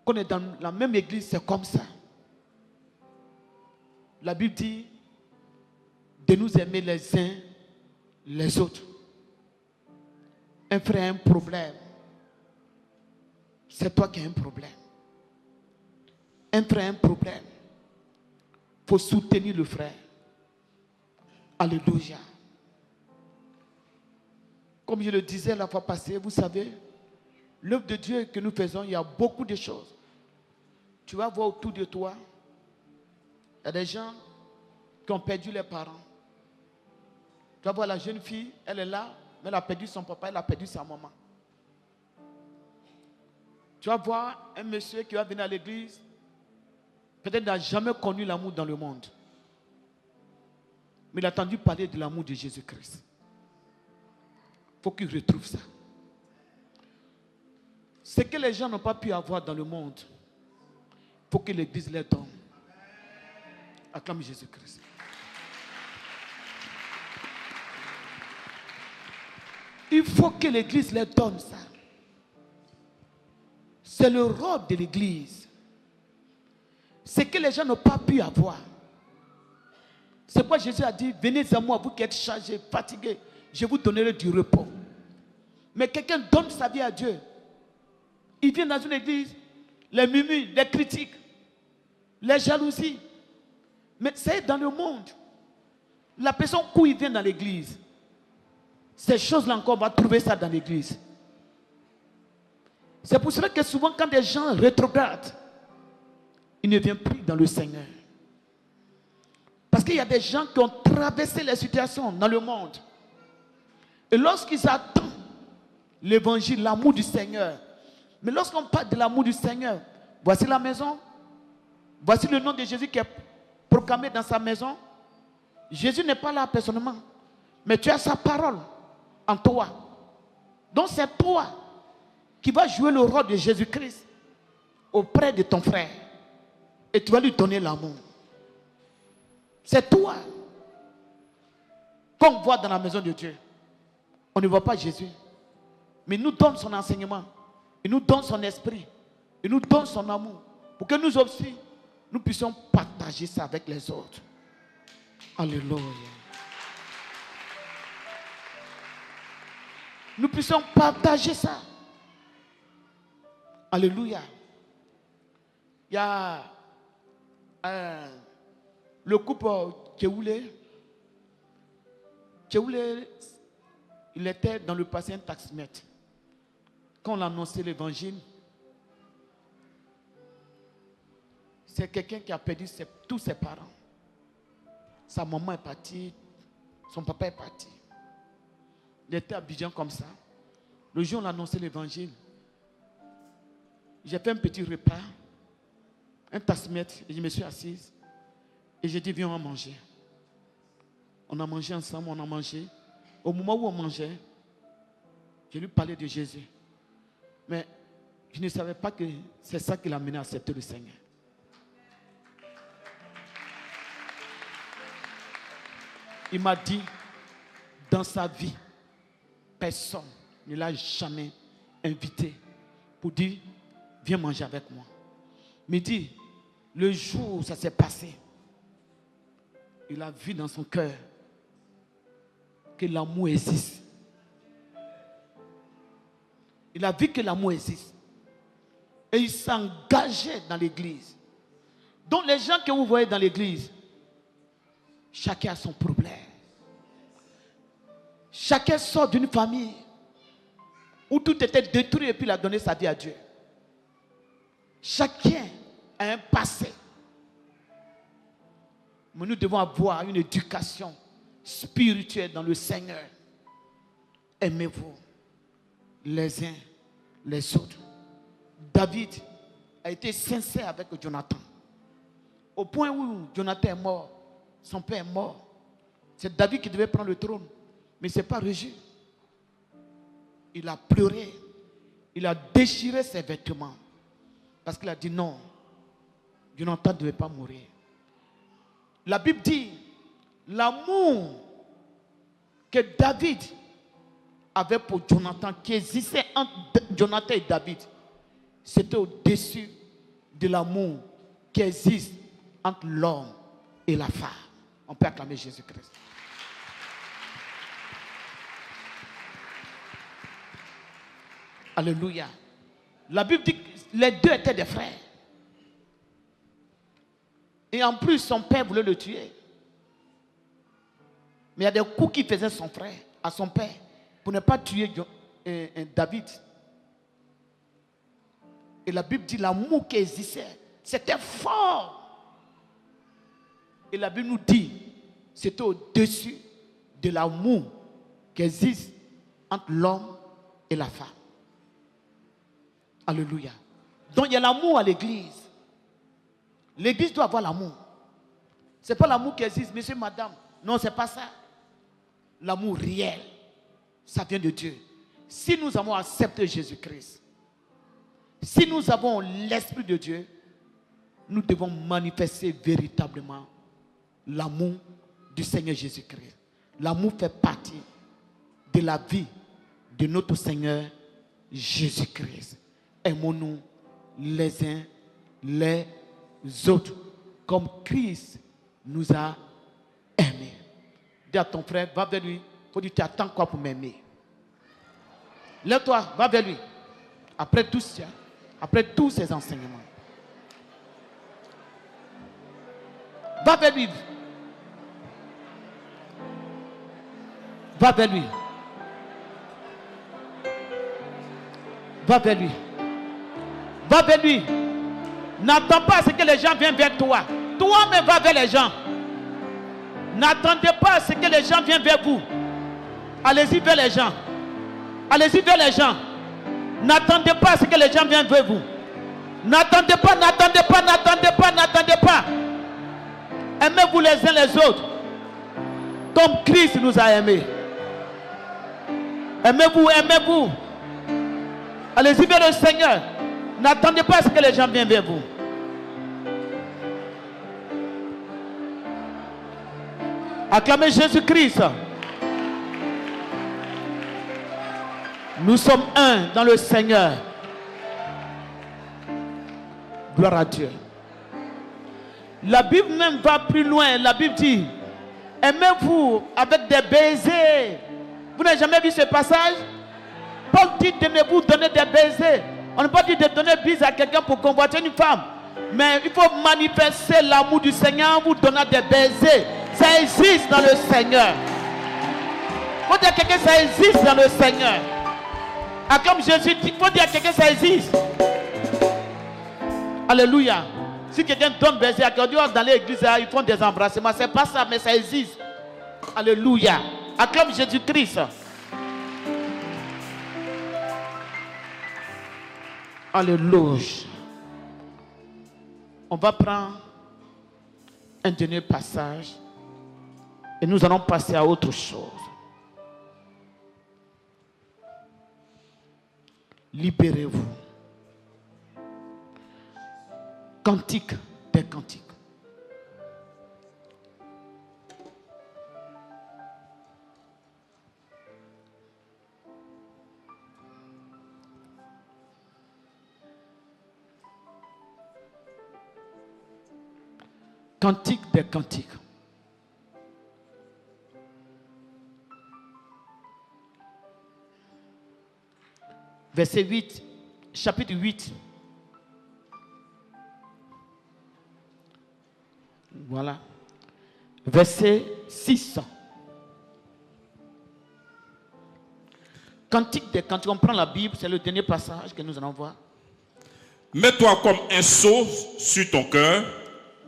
Quand on est dans la même église, c'est comme ça. La Bible dit de nous aimer les uns les autres. Un frère a un problème. C'est toi qui as un problème. Un frère a un problème. Il faut soutenir le frère. Alléluia. Comme je le disais la fois passée, vous savez, l'œuvre de Dieu que nous faisons, il y a beaucoup de choses. Tu vas voir autour de toi, il y a des gens qui ont perdu leurs parents. Tu vas voir la jeune fille, elle est là, mais elle a perdu son papa, elle a perdu sa maman. Tu vas voir un monsieur qui va venir à l'église, peut-être n'a jamais connu l'amour dans le monde. Mais il a entendu parler de l'amour de Jésus-Christ. Il faut qu'il retrouve ça. Ce que les gens n'ont pas pu avoir dans le monde, il faut que l'église les donne. Acclame Jésus-Christ. Il faut que l'église les donne ça. C'est le rôle de l'église. Ce que les gens n'ont pas pu avoir. C'est pourquoi Jésus a dit, venez à moi, vous qui êtes chargés, fatigués, je vous donnerai du repos. Mais quelqu'un donne sa vie à Dieu. Il vient dans une église, les murmures, les critiques, les jalousies. Mais c'est dans le monde. La personne où il vient dans l'église, ces choses-là encore, on va trouver ça dans l'église. C'est pour cela que souvent quand des gens rétrogradent, ils ne viennent plus dans le Seigneur. Parce qu'il y a des gens qui ont traversé les situations dans le monde. Et lorsqu'ils attendent l'évangile, l'amour du Seigneur. Mais lorsqu'on parle de l'amour du Seigneur, voici la maison. Voici le nom de Jésus qui est proclamé dans sa maison. Jésus n'est pas là personnellement. Mais tu as sa parole en toi. Donc c'est toi qui vas jouer le rôle de Jésus-Christ auprès de ton frère. Et tu vas lui donner l'amour. C'est toi qu'on voit dans la maison de Dieu. On ne voit pas Jésus. Mais il nous donne son enseignement. Il nous donne son esprit. Il nous donne son amour. Pour que nous aussi, nous puissions partager ça avec les autres. Alléluia. Nous puissions partager ça. Alléluia. Il y a le couple Tchéoulé. Tchéoulé, il était dans le passé un taximètre. Quand on a annoncé l'évangile, c'est quelqu'un qui a perdu tous ses parents. Sa maman est partie, son papa est parti. Il était à Abidjan comme ça. Le jour où on a annoncé l'évangile, j'ai fait un petit repas, un taximètre, et je me suis assise. Et j'ai dit, viens, on va manger. On a mangé ensemble, on a mangé. Au moment où on mangeait, je lui parlais de Jésus. Mais je ne savais pas que c'est ça qui l'a mené à accepter le Seigneur. Il m'a dit, dans sa vie, personne ne l'a jamais invité pour dire, viens manger avec moi. Mais il dit, le jour où ça s'est passé, il a vu dans son cœur que l'amour existe. Il a vu que l'amour existe. Et il s'engageait dans l'église. Donc les gens que vous voyez dans l'église, chacun a son problème. Chacun sort d'une famille où tout était détruit et puis il a donné sa vie à Dieu. Chacun a un passé. Mais nous devons avoir une éducation spirituelle dans le Seigneur. Aimez-vous les uns les autres. David a été sincère avec Jonathan. Au point où Jonathan est mort, son père est mort. C'est David qui devait prendre le trône. Mais ce n'est pas Régis. Il a pleuré. Il a déchiré ses vêtements. Parce qu'il a dit non. Jonathan ne devait pas mourir. La Bible dit, l'amour que David avait pour Jonathan, qui existait entre Jonathan et David, c'était au-dessus de l'amour qui existe entre l'homme et la femme. On peut acclamer Jésus-Christ. Alléluia. La Bible dit que les deux étaient des frères. Et en plus, son père voulait le tuer. Mais il y a des coups qu'il faisait à son père, pour ne pas tuer David. Et la Bible dit l'amour qui existait, c'était fort. Et la Bible nous dit, c'était au-dessus de l'amour qui existe entre l'homme et la femme. Alléluia. Donc il y a l'amour à l'église. L'église doit avoir l'amour. Ce n'est pas l'amour qui existe, monsieur, madame. Non, ce n'est pas ça. L'amour réel, ça vient de Dieu. Si nous avons accepté Jésus-Christ, si nous avons l'Esprit de Dieu, nous devons manifester véritablement l'amour du Seigneur Jésus-Christ. L'amour fait partie de la vie de notre Seigneur Jésus-Christ. Aimons-nous les uns les autres comme Christ nous a aimés. Dis à ton frère, va vers lui. Il faut dire, tu attends quoi pour m'aimer? Lève-toi, va vers lui. Après tous ces enseignements. Va vers lui. Va vers lui. Va vers lui. Va vers lui. N'attends pas à ce que les gens viennent vers toi. Toi-même va vers les gens. N'attendez pas à ce que les gens viennent vers vous. Allez-y vers les gens. Allez-y vers les gens. N'attendez pas à ce que les gens viennent vers vous. N'attendez pas, n'attendez pas, n'attendez pas, n'attendez pas. Aimez-vous les uns les autres. Comme Christ nous a aimés. Aimez-vous, aimez-vous. Allez-y vers le Seigneur. N'attendez pas à ce que les gens viennent vers vous. Acclamez Jésus-Christ. Nous sommes un dans le Seigneur. Gloire à Dieu. La Bible même va plus loin. La Bible dit, aimez-vous avec des baisers. Vous n'avez jamais vu ce passage? Paul dit, aimez-vous donner des baisers. On n'a pas dit de donner bise à quelqu'un pour convoiter une femme. Mais il faut manifester l'amour du Seigneur en vous donnant des baisers. Ça existe dans le Seigneur. Il faut dire à quelqu'un, ça existe dans le Seigneur. Ah, comme Jésus dit, il faut dire à quelqu'un, ça existe. Alléluia. Si quelqu'un donne baiser à quelqu'un, dans l'église, ils font des embrassements. C'est pas ça, mais ça existe. Alléluia. Acclame Jésus-Christ. Alléluia. On va prendre un dernier passage et nous allons passer à autre chose. Libérez-vous. Cantique des cantiques. Cantique des cantiques. Verset 8, chapitre 8. Voilà. Verset 6. Cantique des cantiques. On prend la Bible, c'est le dernier passage que nous allons voir. Mets-toi comme un sceau sur ton cœur.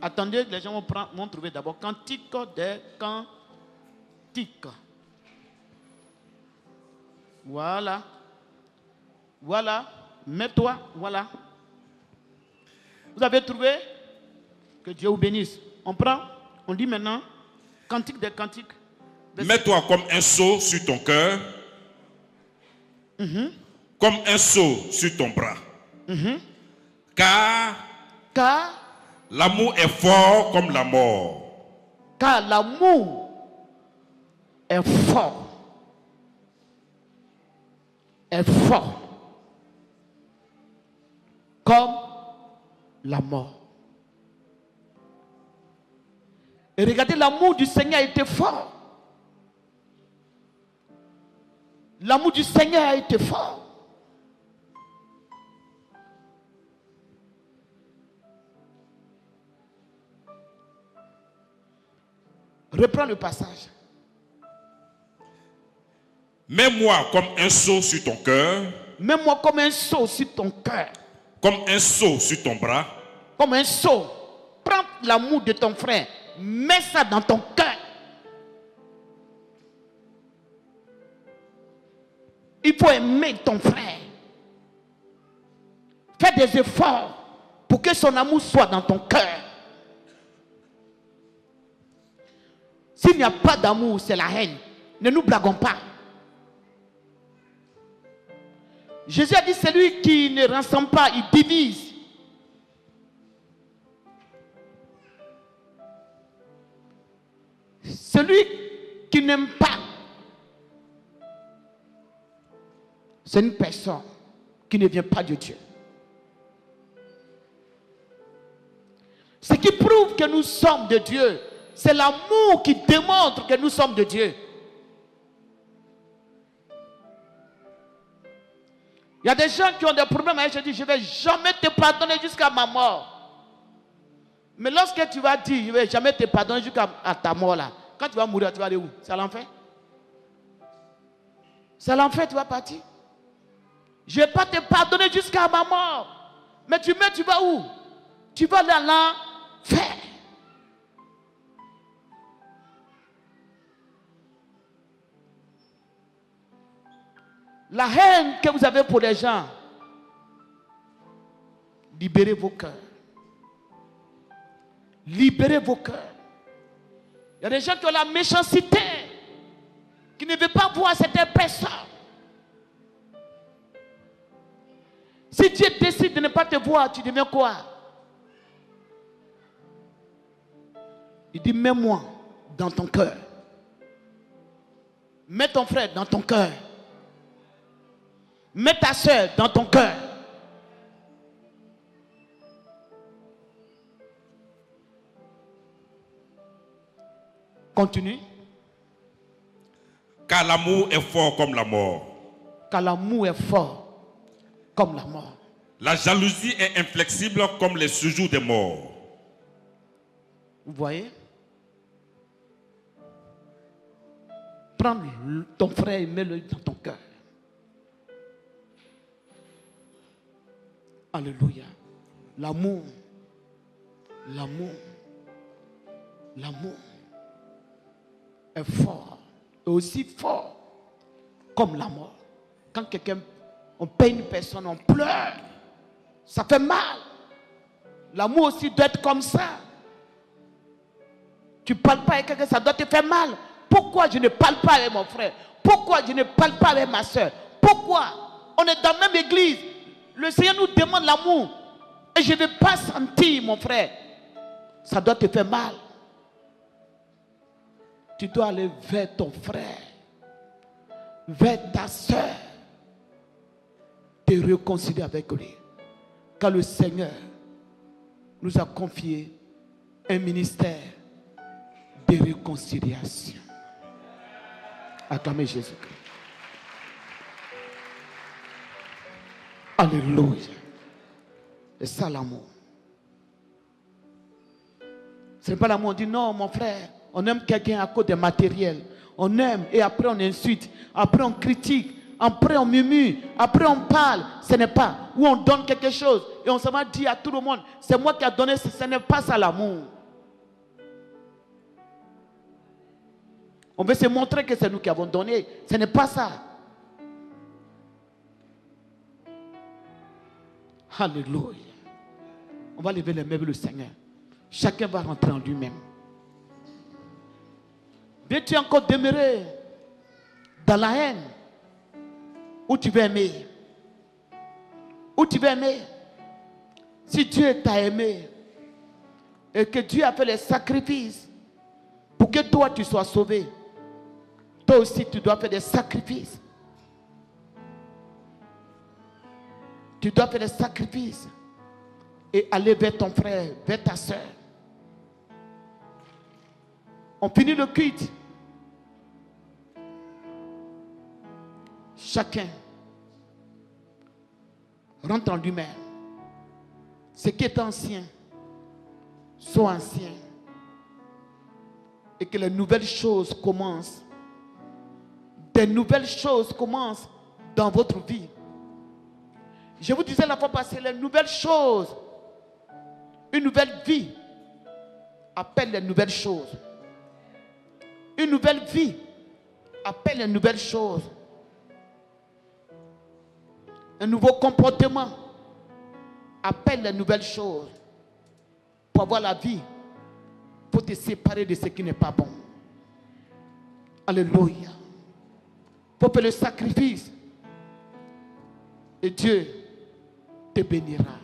Attendez, les gens vont trouver d'abord cantique des cantiques. Voilà. Voilà. Mets-toi. Voilà. Vous avez trouvé? Que Dieu vous bénisse. On prend, on dit maintenant, cantique des cantiques. Mets-toi comme un sceau sur ton cœur. Comme un sceau sur ton bras. Car l'amour est fort comme la mort. Car l'amour est fort. Est fort. Comme la mort. Et regardez, l'amour du Seigneur a été fort. L'amour du Seigneur a été fort. Reprends le passage. Mets-moi comme un sceau sur ton cœur. Mets-moi comme un sceau sur ton cœur. Comme un sceau sur ton bras. Comme un sceau. Prends l'amour de ton frère. Mets ça dans ton cœur. Il faut aimer ton frère. Fais des efforts pour que son amour soit dans ton cœur. S'il n'y a pas d'amour, c'est la haine. Ne nous blaguons pas. Jésus a dit, celui qui ne rassemble pas, il divise. Celui qui n'aime pas, c'est une personne qui ne vient pas de Dieu. Ce qui prouve que nous sommes de Dieu, c'est l'amour qui démontre que nous sommes de Dieu. Il y a des gens qui ont des problèmes avec Jésus. Je ne vais jamais te pardonner jusqu'à ma mort. Mais lorsque tu vas dire, je ne vais jamais te pardonner jusqu'à ta mort là. Quand tu vas mourir, tu vas aller où? C'est à l'enfer? C'est à l'enfer, tu vas partir. Je ne vais pas te pardonner jusqu'à ma mort. Mais tu vas où? Tu vas aller à l'enfer. La haine que vous avez pour les gens, libérez vos cœurs. Libérez vos cœurs. Il y a des gens qui ont la méchanceté, qui ne veulent pas voir certaines personnes. Si Dieu décide de ne pas te voir, tu deviens quoi? Il dit, mets-moi dans ton cœur. Mets ton frère dans ton cœur. Mets ta soeur dans ton cœur. Continue. Car l'amour est fort comme la mort. Car l'amour est fort comme la mort. La jalousie est inflexible comme les séjours des morts. Vous voyez? Prends ton frère et mets-le dans ton cœur. Alléluia. L'amour. L'amour. L'amour est fort. Et aussi fort comme la mort. Quand quelqu'un, on paye une personne, on pleure. Ça fait mal. L'amour aussi doit être comme ça. Tu ne parles pas avec quelqu'un, ça doit te faire mal. Pourquoi je ne parle pas avec mon frère? Pourquoi je ne parle pas avec ma soeur? Pourquoi? On est dans la même église. Le Seigneur nous demande l'amour. Et je ne vais pas sentir, mon frère. Ça doit te faire mal. Tu dois aller vers ton frère, vers ta soeur, te réconcilier avec lui. Car le Seigneur nous a confié un ministère de réconciliation. Acclamez Jésus-Christ. Alléluia. C'est ça l'amour. Ce n'est pas l'amour. On dit non, mon frère, on aime quelqu'un à cause des matériels. On aime et après on insulte. Après on critique. Après on murmure. Après on parle. Ce n'est pas. Ou on donne quelque chose. Et on se va dire à tout le monde, c'est moi qui ai donné. Ce n'est pas ça l'amour. On veut se montrer que c'est nous qui avons donné. Ce n'est pas ça. Alléluia. On va lever les mains vers le Seigneur. Chacun va rentrer en lui-même. Bien, tu es encore demeuré dans la haine. Où tu veux aimer? Où tu veux aimer? Si Dieu t'a aimé et que Dieu a fait les sacrifices pour que toi tu sois sauvé, toi aussi tu dois faire des sacrifices. Tu dois faire des sacrifices et aller vers ton frère, vers ta soeur. On finit le culte. Chacun rentre en lui-même. Ce qui est ancien, soit ancien. Et que les nouvelles choses commencent. Des nouvelles choses commencent dans votre vie. Je vous disais la fois passée, les nouvelles choses, une nouvelle vie appelle les nouvelles choses. Une nouvelle vie appelle les nouvelles choses. Un nouveau comportement appelle les nouvelles choses. Pour avoir la vie, il faut te séparer de ce qui n'est pas bon. Alléluia. Il faut faire le sacrifice. Et Dieu te bénira.